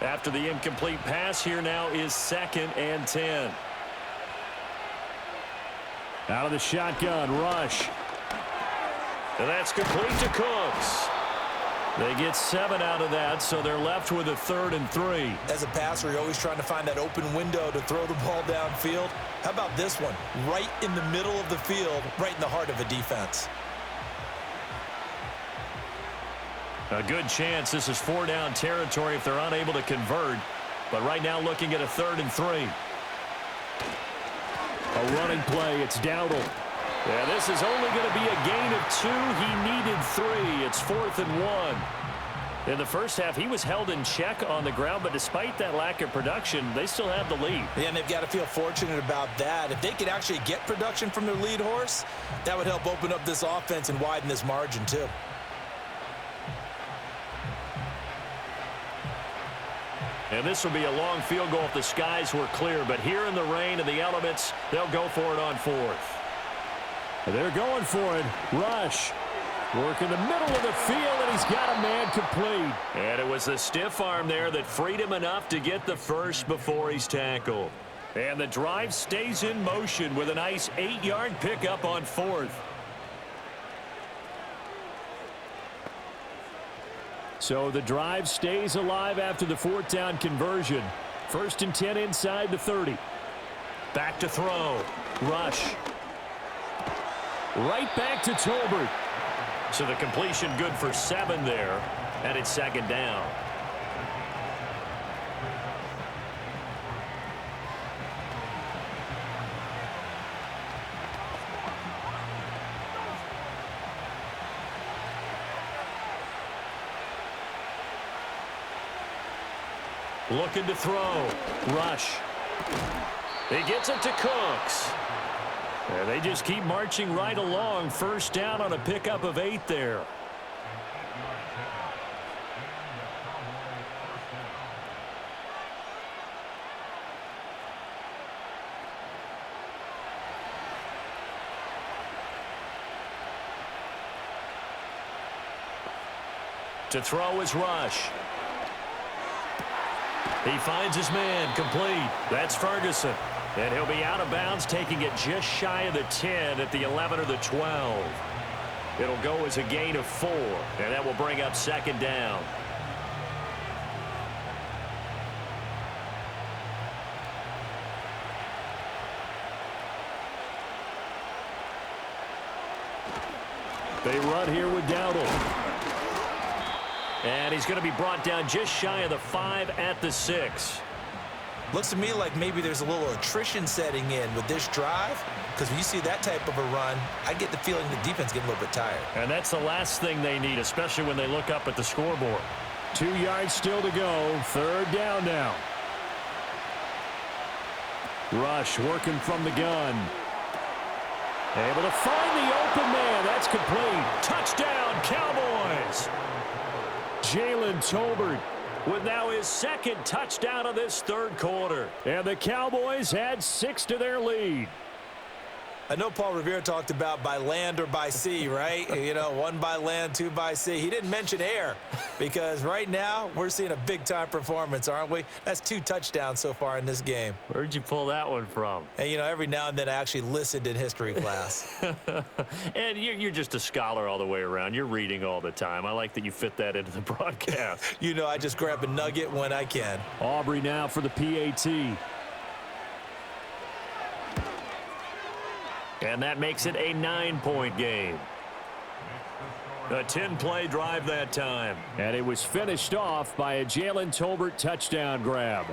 After the incomplete pass, here now is 2nd and 10. Out of the shotgun, Rush. And that's complete to Cooks. They get 7 out of that, so they're left with a 3rd and 3. As a passer, you're always trying to find that open window to throw the ball downfield. How about this one? Right in the middle of the field, right in the heart of a defense. A good chance this is 4-down territory if they're unable to convert. But right now looking at a 3rd and 3. A running play. It's Dowdle. Yeah, this is only going to be a gain of 2. He needed 3. It's 4th and 1. In the first half, he was held in check on the ground, but despite that lack of production, they still have the lead. Yeah, and they've got to feel fortunate about that. If they could actually get production from their lead horse, that would help open up this offense and widen this margin too. And this will be a long field goal if the skies were clear, but here in the rain and the elements, they'll go for it on 4th. They're going for it. Rush. Work in the middle of the field, and he's got a man complete. And it was the stiff arm there that freed him enough to get the first before he's tackled. And the drive stays in motion with a nice 8-yard pickup on 4th. So the drive stays alive after the 4th down conversion. 1st and 10 inside the 30. Back to throw. Rush. Right back to Tolbert. So the completion good for 7 there, and it's 2nd down. Looking to throw. Rush. He gets it to Cooks. And they just keep marching right along. 1st down on a pickup of 8 there. To throw is Rush. He finds his man, complete. That's Ferguson. And he'll be out of bounds, taking it just shy of the 10 at the 11 or the 12. It'll go as a gain of 4, and that will bring up 2nd down. They run here with Dowdle. And he's going to be brought down just shy of the 5 at the 6. Looks to me like maybe there's a little attrition setting in with this drive, because when you see that type of a run, I get the feeling the defense getting a little bit tired. And that's the last thing they need, especially when they look up at the scoreboard. 2 yards still to go. 3rd down now. Rush working from the gun. Able to find the open man. That's complete. Touchdown, Cowboys. Jalen Tolbert with now his 2nd touchdown of this 3rd quarter. And the Cowboys add 6 to their lead. I know Paul Revere talked about by land or by sea, right? You know, 1 by land, 2 by sea. He didn't mention air, because right now we're seeing a big-time performance, aren't we? That's 2 touchdowns so far in this game. Where'd you pull that one from? And, you know, every now and then I actually listened in history class. And you're just a scholar all the way around. You're reading all the time. I like that you fit that into the broadcast. You know, I just grab a nugget when I can. Aubrey now for the PAT. And that makes it a 9-point game. A 10-play drive that time. And it was finished off by a Jalen Tolbert touchdown grab.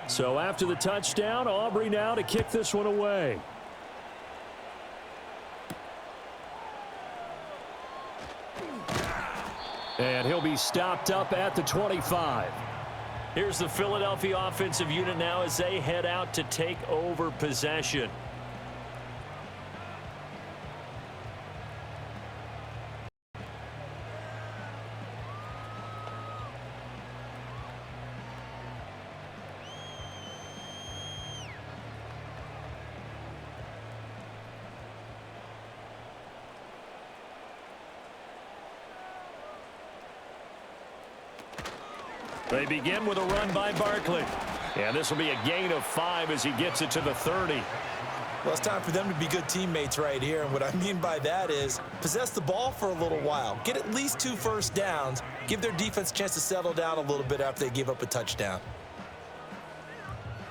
So after the touchdown, Aubrey now to kick this one away. And he'll be stopped up at the 25. Here's the Philadelphia offensive unit now as they head out to take over possession. They begin with a run by Barkley. And this will be a gain of 5 as he gets it to the 30. Well, it's time for them to be good teammates right here. And what I mean by that is possess the ball for a little while. Get at least 2 first downs. Give their defense a chance to settle down a little bit after they give up a touchdown.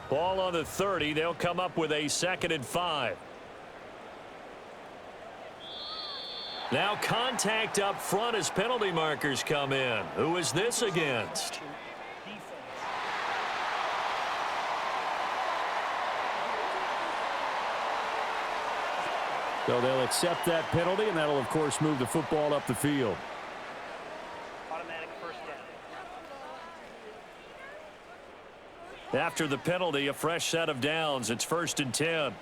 Ball on the 30. They'll come up with a 2nd and 5. Now contact up front as penalty markers come in. Who is this against? So they'll accept that penalty, and that'll, of course, move the football up the field. Automatic first down. After the penalty, a fresh set of downs. It's 1st and 10.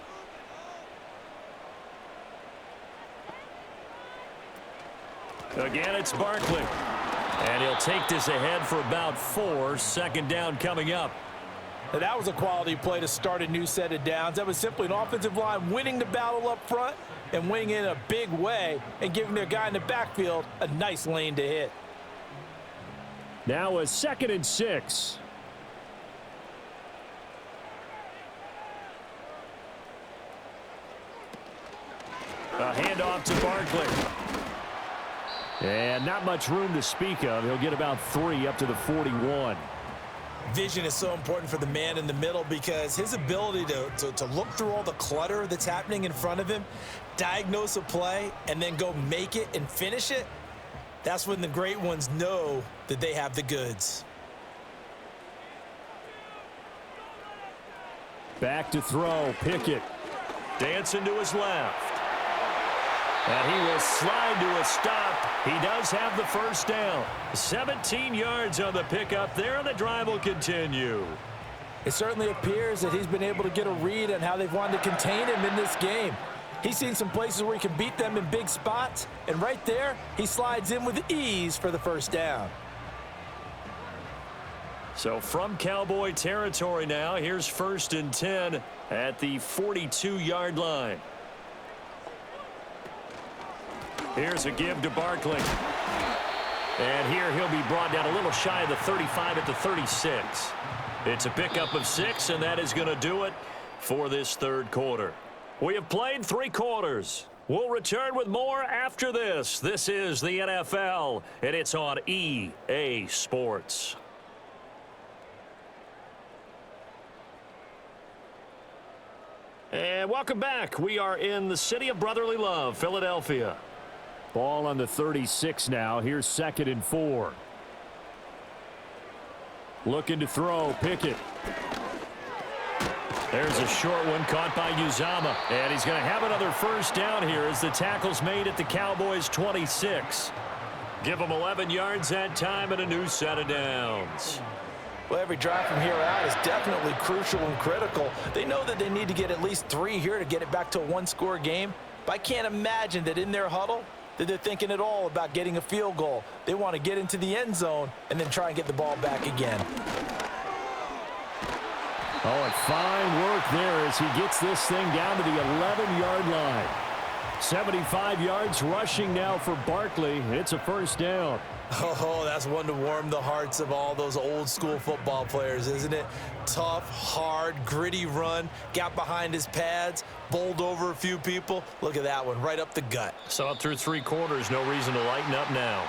Again, it's Barkley. And he'll take this ahead for about 4. 2nd down coming up. Now, that was a quality play to start a new set of downs. That was simply an offensive line winning the battle up front and winning in a big way and giving their guy in the backfield a nice lane to hit. Now a 2nd and 6. A handoff to Barkley. And not much room to speak of. He'll get about 3 up to the 41. Vision is so important for the man in the middle because his ability to look through all the clutter that's happening in front of him, diagnose a play, and then go make it and finish it, that's when the great ones know that they have the goods. Back to throw. Pickett. Dancing to his left. And he will slide to a stop. He does have the first down. 17 yards on the pickup there, and the drive will continue. It certainly appears that he's been able to get a read on how they've wanted to contain him in this game. He's seen some places where he can beat them in big spots, and right there, he slides in with ease for the first down. So from Cowboy territory now, here's 1st and 10 at the 42-yard line. Here's a give to Barkley. And here he'll be brought down a little shy of the 35 at the 36. It's a pickup of 6, and that is going to do it for this 3rd quarter. We have played 3 quarters. We'll return with more after this. This is the NFL, and it's on EA Sports. And welcome back. We are in the city of brotherly love, Philadelphia. Ball on the 36 now. Here's 2nd and 4. Looking to throw. Pickett. There's a short one caught by Uzama. And he's going to have another first down here as the tackle's made at the Cowboys' 26. Give them 11 yards that time and a new set of downs. Well, every drive from here out is definitely crucial and critical. They know that they need to get at least 3 here to get it back to a 1-score game. But I can't imagine that in their huddle that they're thinking at all about getting a field goal. They want to get into the end zone and then try and get the ball back again. Oh, and fine work there as he gets this thing down to the 11-yard line. 75 yards rushing now for Barkley. It's a first down. Oh, that's one to warm the hearts of all those old-school football players, isn't it? Tough, hard, gritty run, got behind his pads, bowled over a few people. Look at that one, right up the gut. Saw it through 3 quarters, no reason to lighten up now.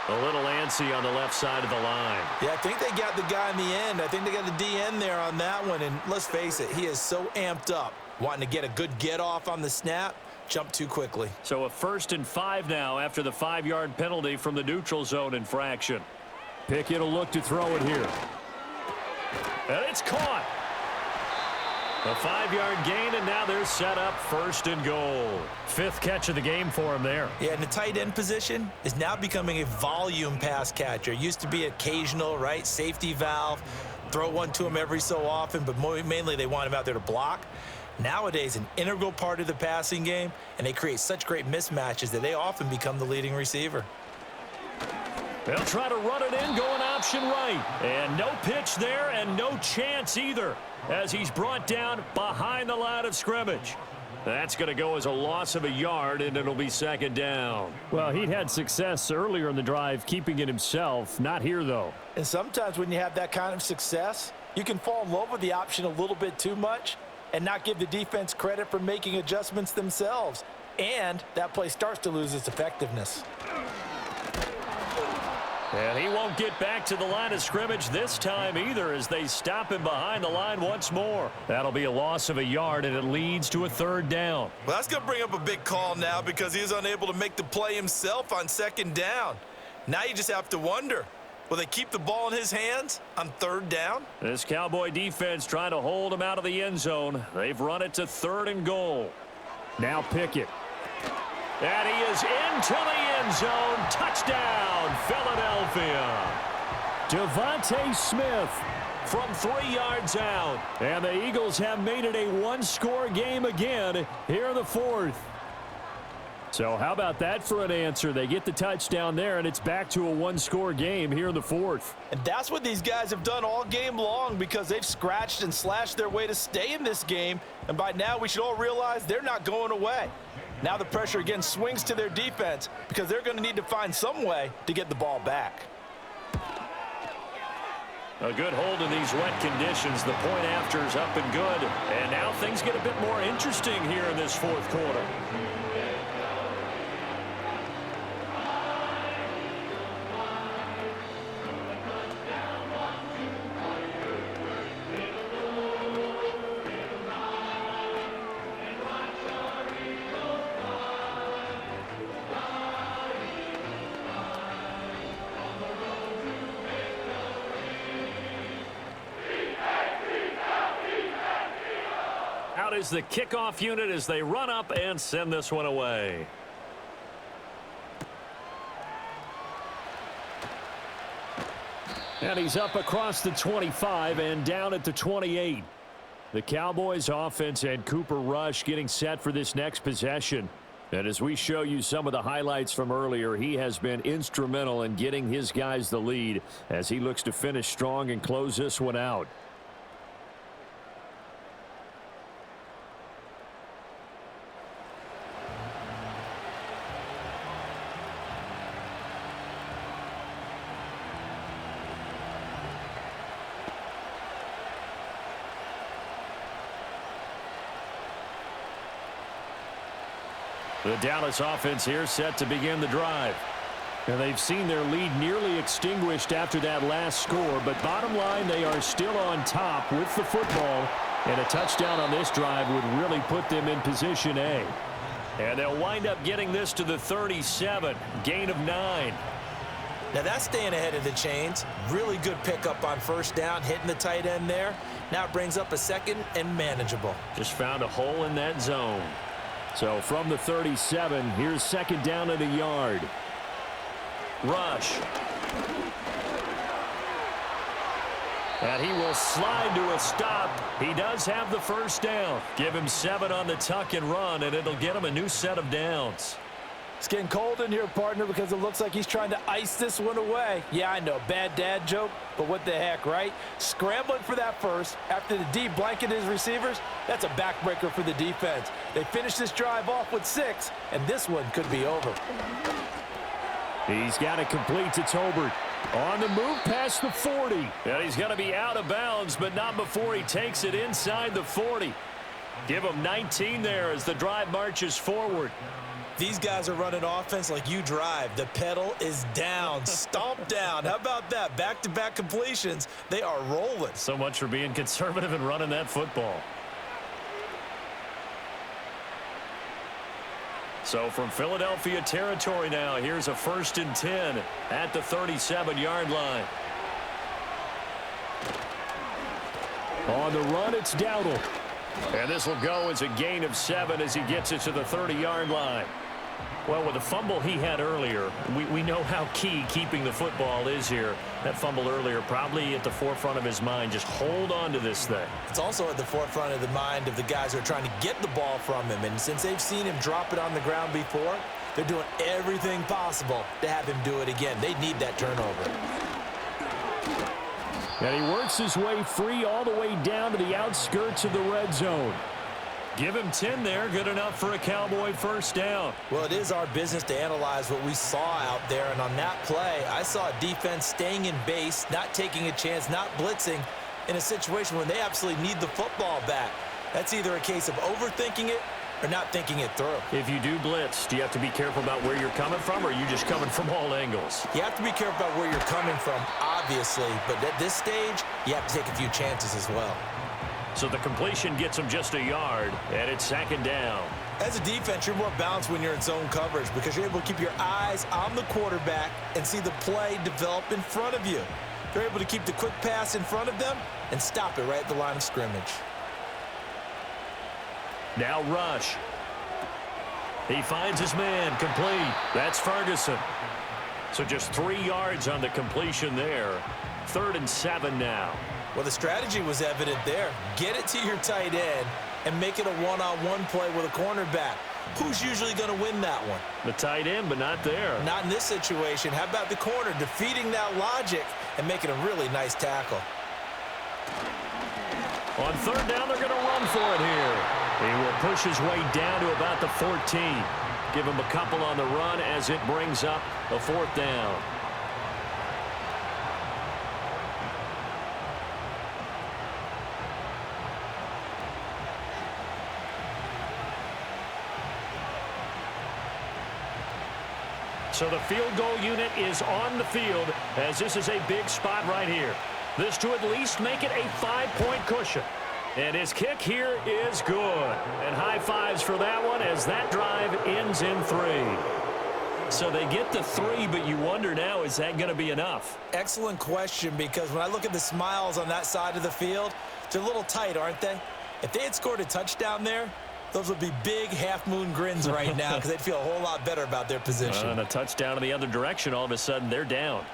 A little antsy on the left side of the line. Yeah, I think they got the guy in the end. I think they got the DN there on that one. And let's face it, he is so amped up, wanting to get a good get-off on the snap, jump too quickly. So a 1st and 5 now after the 5-yard penalty from the neutral zone infraction. Pickett will look to throw it here. And it's caught. A 5-yard gain, and now they're set up 1st and goal. 5th catch of the game for him there. Yeah, and the tight end position is now becoming a volume pass catcher. Used to be occasional, right? Safety valve. Throw one to him every so often, but mainly they want him out there to block. Nowadays, an integral part of the passing game, and they create such great mismatches that they often become the leading receiver. They'll try to run it in, going option right. And no pitch there, and no chance either, as he's brought down behind the line of scrimmage. That's going to go as a loss of a yard, and it'll be second down. Well, he'd had success earlier in the drive keeping it himself. Not here, though. And sometimes when you have that kind of success, you can fall in love with the option a little bit too much and not give the defense credit for making adjustments themselves. And that play starts to lose its effectiveness. And he won't get back to the line of scrimmage this time either as they stop him behind the line once more. That'll be a loss of a yard, and it leads to a third down. Well, that's going to bring up a big call now because he's unable to make the play himself on second down. Now you just have to wonder, will they keep the ball in his hands on third down? This Cowboy defense trying to hold him out of the end zone. They've run it to 3rd and goal. Now Pickett. And he is into the end zone. Touchdown, Philadelphia. Devontae Smith from 3 yards out. And the Eagles have made it a one-score game again here in the 4th. So how about that for an answer? They get the touchdown there, and it's back to a one-score game here in the 4th. And that's what these guys have done all game long because they've scratched and slashed their way to stay in this game. And by now we should all realize they're not going away. Now the pressure again swings to their defense because they're going to need to find some way to get the ball back. A good hold in these wet conditions. The point after is up and good. And now things get a bit more interesting here in this 4th quarter. Out is the kickoff unit as they run up and send this one away. And he's up across the 25 and down at the 28. The Cowboys offense and Cooper Rush getting set for this next possession. And as we show you some of the highlights from earlier, he has been instrumental in getting his guys the lead as he looks to finish strong and close this one out. The Dallas offense here set to begin the drive. And they've seen their lead nearly extinguished after that last score, but bottom line, they are still on top with the football, and a touchdown on this drive would really put them in position A. And they'll wind up getting this to the 37, gain of 9. Now that's staying ahead of the chains. Really good pickup on first down, hitting the tight end there. Now it brings up a second and manageable. Just found a hole in that zone. So from the 37, here's second down at a yard. Rush. And he will slide to a stop. He does have the first down. Give him 7 on the tuck and run, and it'll get him a new set of downs. It's getting cold in here, partner, because it looks like he's trying to ice this one away. Yeah, I know, bad dad joke, but what the heck, right? Scrambling for that first after the D blanketed his receivers, that's a backbreaker for the defense. They finish this drive off with 6, and this one could be over. He's got it complete to Tolbert. On the move past the 40. And he's going to be out of bounds, but not before he takes it inside the 40. Give him 19 there as the drive marches forward. These guys are running offense like you drive. The pedal is down, stomp down. How about that? Back-to-back completions. They are rolling. So much for being conservative and running that football. So from Philadelphia territory now, here's a 1st and 10 at the 37-yard line. On the run, it's Dowdle. And this will go as a gain of 7 as he gets it to the 30-yard line. Well, with the fumble he had earlier, we know how key keeping the football is here. That fumble earlier probably at the forefront of his mind. Just hold on to this thing. It's also at the forefront of the mind of the guys who are trying to get the ball from him. And since they've seen him drop it on the ground before, they're doing everything possible to have him do it again. They need that turnover. And he works his way free all the way down to the outskirts of the red zone. Give him 10 there. Good enough for a Cowboy first down. Well, it is our business to analyze what we saw out there. And on that play, I saw a defense staying in base, not taking a chance, not blitzing in a situation when they absolutely need the football back. That's either a case of overthinking it or not thinking it through. If you do blitz, do you have to be careful about where you're coming from, or are you just coming from all angles? You have to be careful about where you're coming from, obviously. But at this stage, you have to take a few chances as well. So the completion gets him just a yard, and it's second down. As a defense, you're more balanced when you're in zone coverage because you're able to keep your eyes on the quarterback and see the play develop in front of you. You're able to keep the quick pass in front of them and stop it right at the line of scrimmage. Now rush. He finds his man, complete. That's Ferguson. So just 3 yards on the completion there. 3rd and 7 now. Well, the strategy was evident there. Get it to your tight end and make it a one-on-one play with a cornerback. Who's usually going to win that one? The tight end, but not there. Not in this situation. How about the corner defeating that logic and making a really nice tackle? On 3rd down, they're going to run for it here. He will push his way down to about the 14. Give him a couple on the run as it brings up a 4th down. So the field goal unit is on the field as this is a big spot right here. This to at least make it a 5-point cushion. And his kick here is good. And high fives for that one as that drive ends in 3. So they get the 3, but you wonder now, is that going to be enough? Excellent question, because when I look at the smiles on that side of the field, they're a little tight, aren't they? If they had scored a touchdown there, those would be big half-moon grins right now because they'd feel a whole lot better about their position. And a touchdown in the other direction, all of a sudden they're down.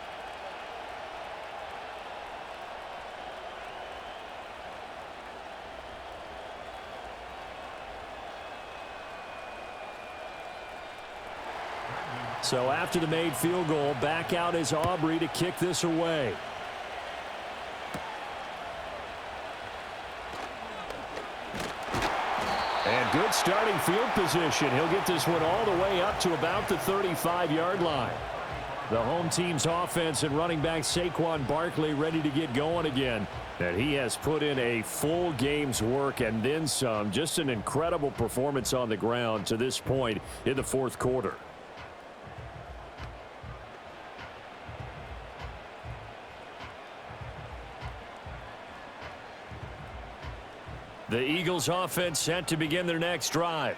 So after the made field goal, back out is Aubrey to kick this away. And good starting field position. He'll get this one all the way up to about the 35-yard line. The home team's offense and running back Saquon Barkley ready to get going again. And he has put in a full game's work and then some. Just an incredible performance on the ground to this point in the 4th quarter. The Eagles offense set to begin their next drive.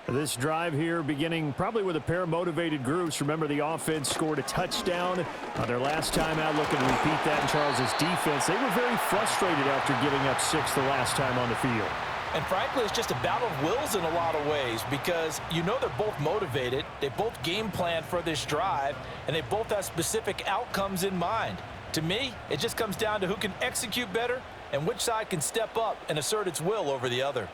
This drive here beginning probably with a pair of motivated groups. Remember, the offense scored a touchdown on their last time out. Looking to repeat that in Charles's defense. They were very frustrated after giving up 6 the last time on the field. And frankly, it's just a battle of wills in a lot of ways because you know they're both motivated. They both game plan for this drive, and they both have specific outcomes in mind. To me, it just comes down to who can execute better and which side can step up and assert its will over the other.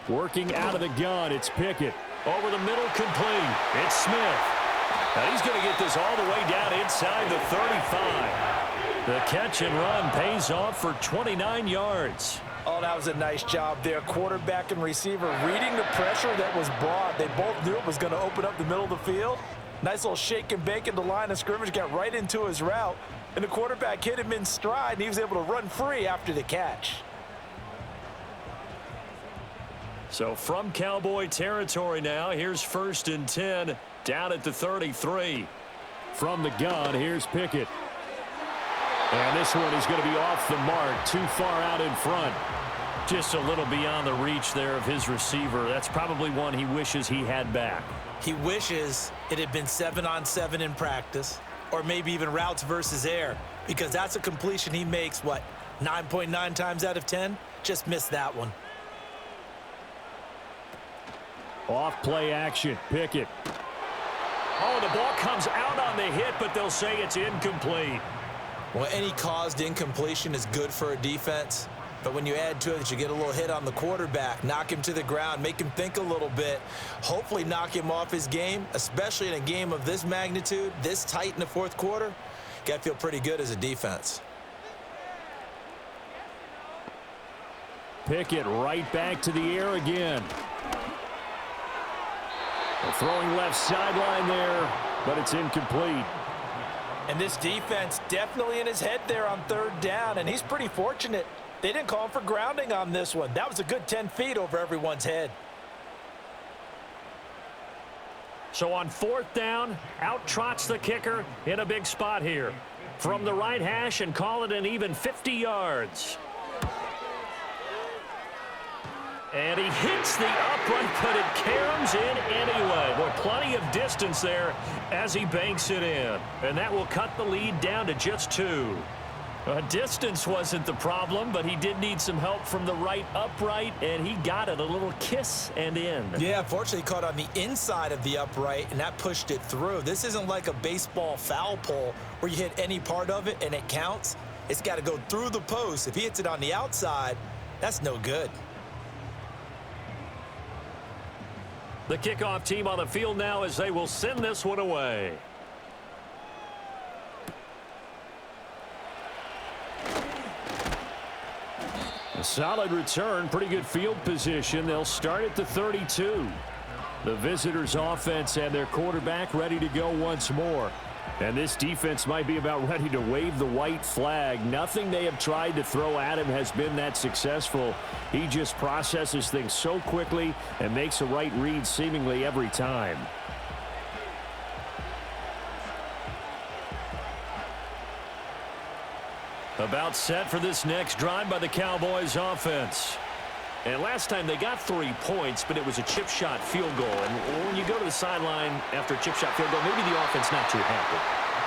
Working out of the gun, it's Pickett. Over the middle, complete. It's Smith. Now he's going to get this all the way down inside the 35. The catch and run pays off for 29 yards. Oh, that was a nice job there. Quarterback and receiver reading the pressure that was brought. They both knew it was going to open up the middle of the field. Nice little shake and bake at the line of scrimmage, got right into his route, and the quarterback hit him in stride, and he was able to run free after the catch. So from Cowboy territory now, here's 1st and 10 down at the 33. From the gun, here's Pickett. And this one is going to be off the mark, too far out in front. Just a little beyond the reach there of his receiver. That's probably one he wishes he had back. He wishes it had been 7-on-7 in practice, or maybe even routes versus air, because that's a completion he makes, 9.9 times out of 10? Just missed that one. Off play action, Pickett. Oh, the ball comes out on the hit, but they'll say it's incomplete. Well, any caused incompletion is good for a defense, but when you add to it that you get a little hit on the quarterback, knock him to the ground, make him think a little bit, hopefully knock him off his game, especially in a game of this magnitude, this tight in the 4th quarter, got to feel pretty good as a defense. Pickett right back to the air again. Throwing left sideline there, but it's incomplete. And this defense definitely in his head there on third down, and he's pretty fortunate. They didn't call him for grounding on this one. That was a good 10 feet over everyone's head. So on fourth down, out trots the kicker in a big spot here. From the right hash and call it an even 50 yards. And he hits the upright, but it caroms in anyway. Boy, plenty of distance there as he banks it in. And that will cut the lead down to just 2. Distance wasn't the problem, but he did need some help from the right upright, and he got it a little kiss and in. Yeah, fortunately caught on the inside of the upright, and that pushed it through. This isn't like a baseball foul pole where you hit any part of it and it counts. It's got to go through the post. If he hits it on the outside, that's no good. The kickoff team on the field now as they will send this one away. A solid return, pretty good field position. They'll start at the 32. The visitors' offense and their quarterback ready to go once more. And this defense might be about ready to wave the white flag. Nothing they have tried to throw at him has been that successful. He just processes things so quickly and makes a right read seemingly every time. About set for this next drive by the Cowboys offense. And last time they got 3 points, but it was a chip shot field goal. And when you go to the sideline after a chip shot field goal, maybe the offense not too happy.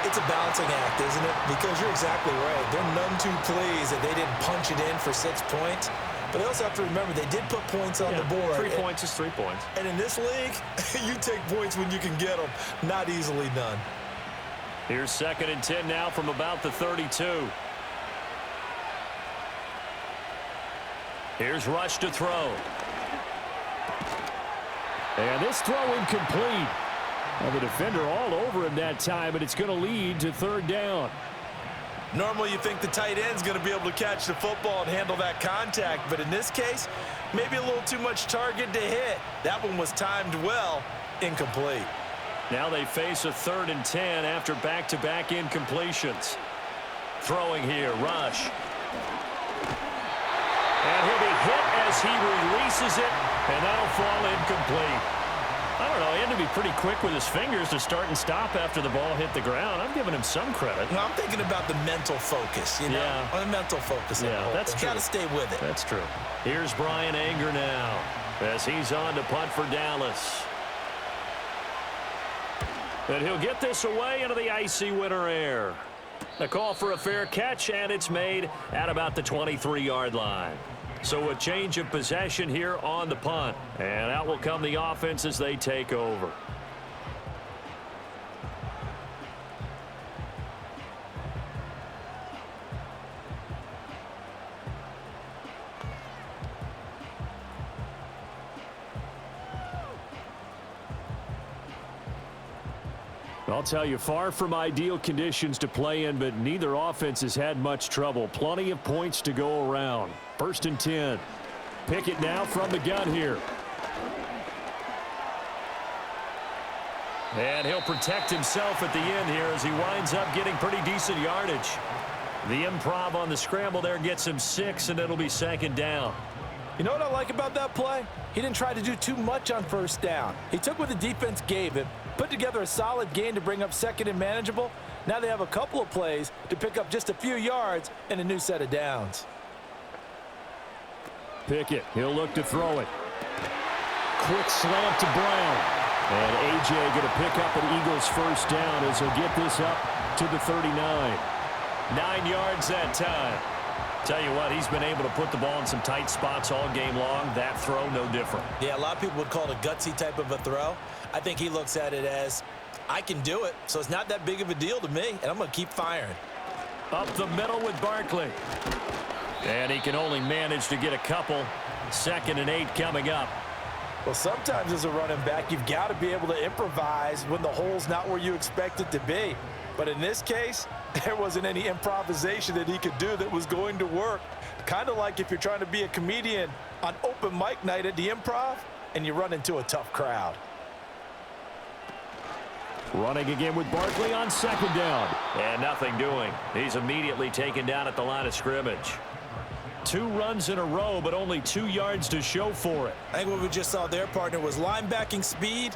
It's a balancing act, isn't it? Because you're exactly right. They're none too pleased that they didn't punch it in for 6 points. But they also have to remember they did put points on the board. 3 points is 3 points. And in this league, you take points when you can get them. Not easily done. Here's 2nd and 10 now from about the 32. Here's Rush to throw. And this throw incomplete. Well, the defender all over him that time, but it's going to lead to 3rd down. Normally you think the tight end's going to be able to catch the football and handle that contact, but in this case, maybe a little too much target to hit. That one was timed well, incomplete. Now they face a 3rd and 10 after back-to-back incompletions. Throwing here, Rush. And he'll be hit as he releases it, and that'll fall incomplete. I don't know, he had to be pretty quick with his fingers to start and stop after the ball hit the ground. I'm giving him some credit. No, I'm thinking about the mental focus, you know? Yeah. On the mental focus. Yeah, that's true. Got to stay with it. That's true. Here's Brian Anger now as he's on to punt for Dallas. And he'll get this away into the icy winter air. A call for a fair catch, and it's made at about the 23-yard line. So a change of possession here on the punt. And out will come the offense as they take over. I'll tell you, far from ideal conditions to play in, but neither offense has had much trouble. Plenty of points to go around. 1st and 10. Pickett now from the gun here. And he'll protect himself at the end here as he winds up getting pretty decent yardage. The improv on the scramble there gets him 6, and it'll be 2nd down. You know what I like about that play? He didn't try to do too much on 1st down. He took what the defense gave him, put together a solid gain to bring up 2nd and manageable. Now they have a couple of plays to pick up just a few yards and a new set of downs. Pickett, he'll look to throw it. Quick slant to Brown. And A.J. going to pick up an Eagles 1st down as he'll get this up to the 39. 9 yards that time. Tell you what, he's been able to put the ball in some tight spots all game long. That throw, no different. Yeah, a lot of people would call it a gutsy type of a throw. I think he looks at it as, I can do it, so it's not that big of a deal to me, and I'm going to keep firing. Up the middle with Barkley. And he can only manage to get a couple. 2nd and 8 coming up. Well, sometimes as a running back, you've got to be able to improvise when the hole's not where you expect it to be. But in this case, there wasn't any improvisation that he could do that was going to work. Kind of like if you're trying to be a comedian on open mic night at the Improv and you run into a tough crowd. Running again with Barkley on second down. And nothing doing. He's immediately taken down at the line of scrimmage. 2 runs in a row, but only 2 yards to show for it. I think what we just saw there, partner, was linebacking speed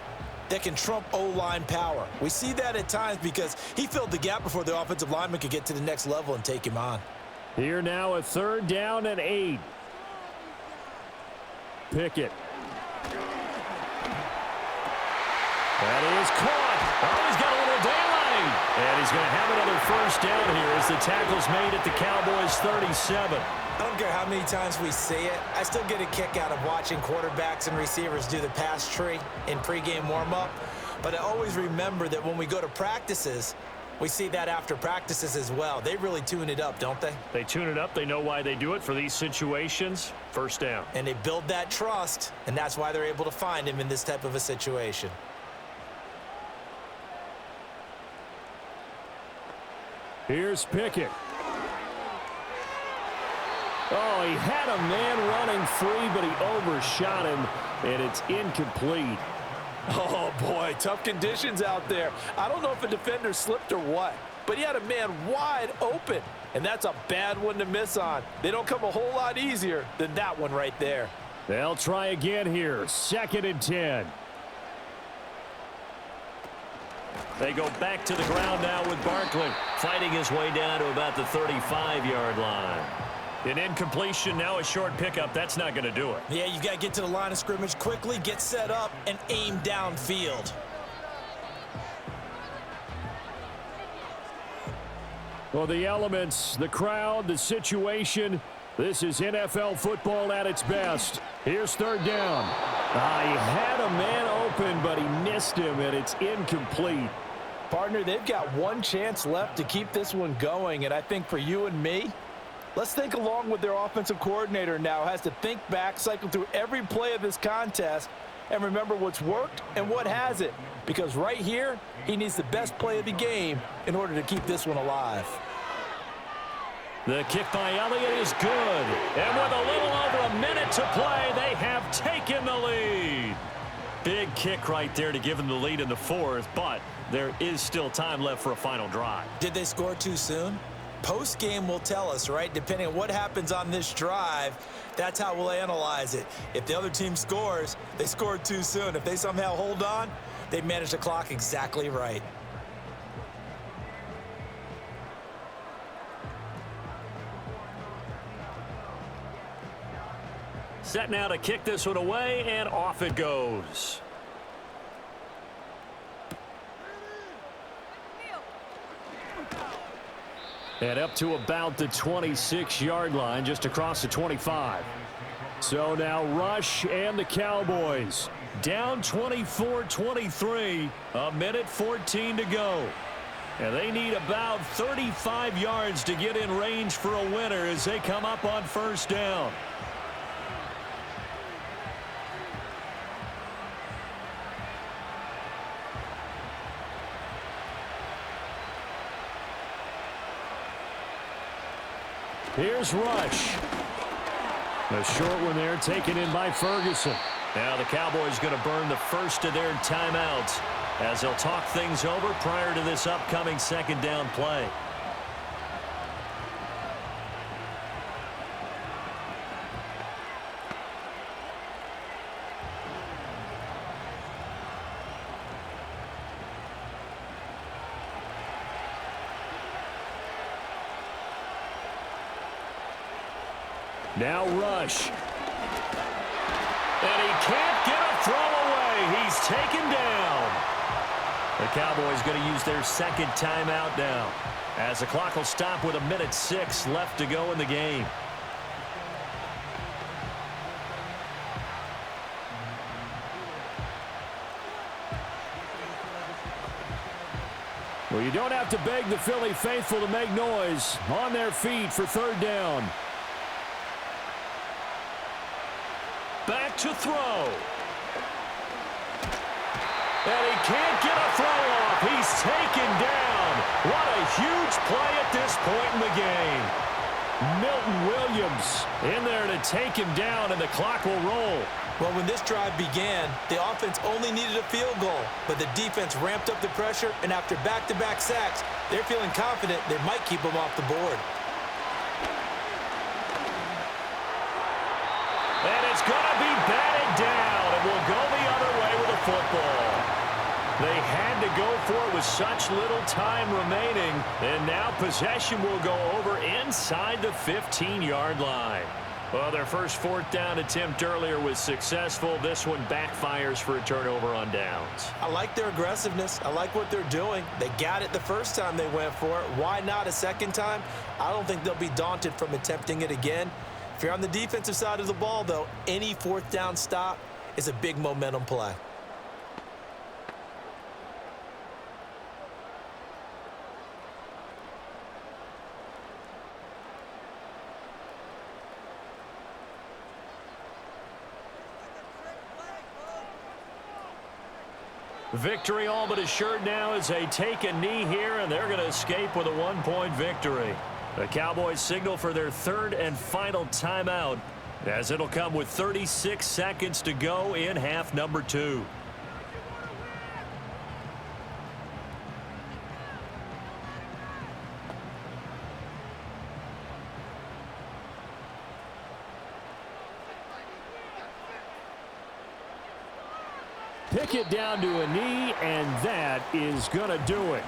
that can trump O-line power. We see that at times because he filled the gap before the offensive lineman could get to the next level and take him on. Here now a 3rd down and 8. Pickett. That is caught. Oh, he's got a little daylight. And he's going to have another 1st down here as the tackle's made at the Cowboys 37. I don't care how many times we say it, I still get a kick out of watching quarterbacks and receivers do the pass tree in pregame warm-up. But I always remember that when we go to practices, we see that after practices as well. They really tune it up, don't they? They tune it up. They know why they do it for these situations. 1st down. And they build that trust, and that's why they're able to find him in this type of a situation. Here's Pickett. Oh, he had a man running free, but he overshot him, and it's incomplete. Oh, boy, tough conditions out there. I don't know if a defender slipped or what, but he had a man wide open, and that's a bad one to miss on. They don't come a whole lot easier than that one right there. They'll try again here, 2nd and 10. They go back to the ground now with Barkley, fighting his way down to about the 35-yard line. An incompletion, now a short pickup. That's not going to do it. Yeah, you've got to get to the line of scrimmage quickly, get set up, and aim downfield. Well, the elements, the crowd, the situation, this is NFL football at its best. Here's 3rd down. He had a man open, but he missed him, and it's incomplete. Partner, they've got one chance left to keep this one going, and I think for you and me, let's think along with their offensive coordinator now. Has to think back, cycle through every play of this contest, and remember what's worked and what hasn't. Because right here, he needs the best play of the game in order to keep this one alive. The kick by Elliott is good. And with a little over a minute to play, they have taken the lead. Big kick right there to give them the lead in the 4th, but there is still time left for a final drive. Did they score too soon? Post-game will tell us, right? Depending on what happens on this drive, that's how we'll analyze it. If the other team scores, they scored too soon. If they somehow hold on, they manage the clock exactly right. Set now to kick this one away, and off it goes. And up to about the 26-yard line, just across the 25. So now Rush and the Cowboys down 24-23, a minute 14 to go. And they need about 35 yards to get in range for a winner as they come up on 1st down. Here's Rush. The short one there taken in by Ferguson. Now the Cowboys going to burn the 1st of their timeouts as they'll talk things over prior to this upcoming 2nd down play. Now Rush. And he can't get a throw away. He's taken down. The Cowboys going to use their 2nd timeout now, as the clock will stop with a minute 6 left to go in the game. Well, you don't have to beg the Philly faithful to make noise. On their feet for 3rd down. Back to throw. And he can't get a throw off. He's taken down. What a huge play at this point in the game. Milton Williams in there to take him down, and the clock will roll. Well, when this drive began, the offense only needed a field goal, but the defense ramped up the pressure, and after back-to-back sacks, they're feeling confident they might keep them off the board. And it's going to be batted down, and we'll go the other way with the football. They had to go for it with such little time remaining, and now possession will go over inside the 15-yard line. Well, their first fourth down attempt earlier was successful. This one backfires for a turnover on downs. I like their aggressiveness. I like what they're doing. They got it the first time they went for it. Why not a second time? I don't think they'll be daunted from attempting it again. If you're on the defensive side of the ball, though, any fourth down stop is a big momentum play. Victory all but assured now as they take a knee here, and they're going to escape with a one-point victory. The Cowboys signal for their third and final timeout, as it'll come with 36 seconds to go in half number 2. Pick it down to a knee, and that is going to do it.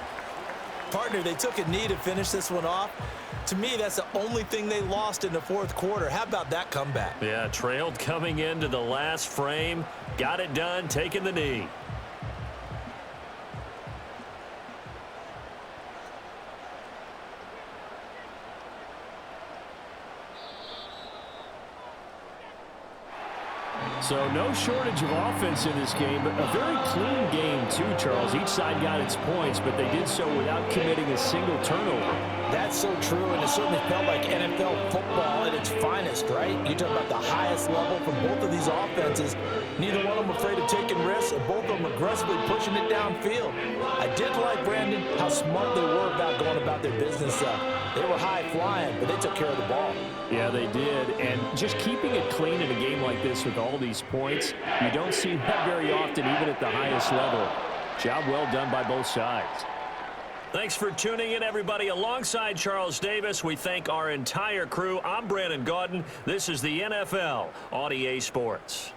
Partner, they took a knee to finish this one off. To me, that's the only thing they lost in the fourth quarter. How about that comeback? Yeah, trailed coming into the last frame. Got it done, taking the knee. So no shortage of offense in this game, but a very clean game too, Charles. Each side got its points, but they did so without committing a single turnover. That's so true, and it certainly felt like NFL football at its finest, right? You talk about the highest level from both of these offenses. Neither one of them afraid of taking risks, and both of them aggressively pushing it downfield. I did like, Brandon, how smart they were about going about their business. They were high-flying, but they took care of the ball. Yeah, they did, and just keeping it clean in a game like this with all these points, you don't see that very often, even at the highest level. Job well done by both sides. Thanks for tuning in, everybody. Alongside Charles Davis, we thank our entire crew. I'm Brandon Gaudin. This is the NFL on EA Sports.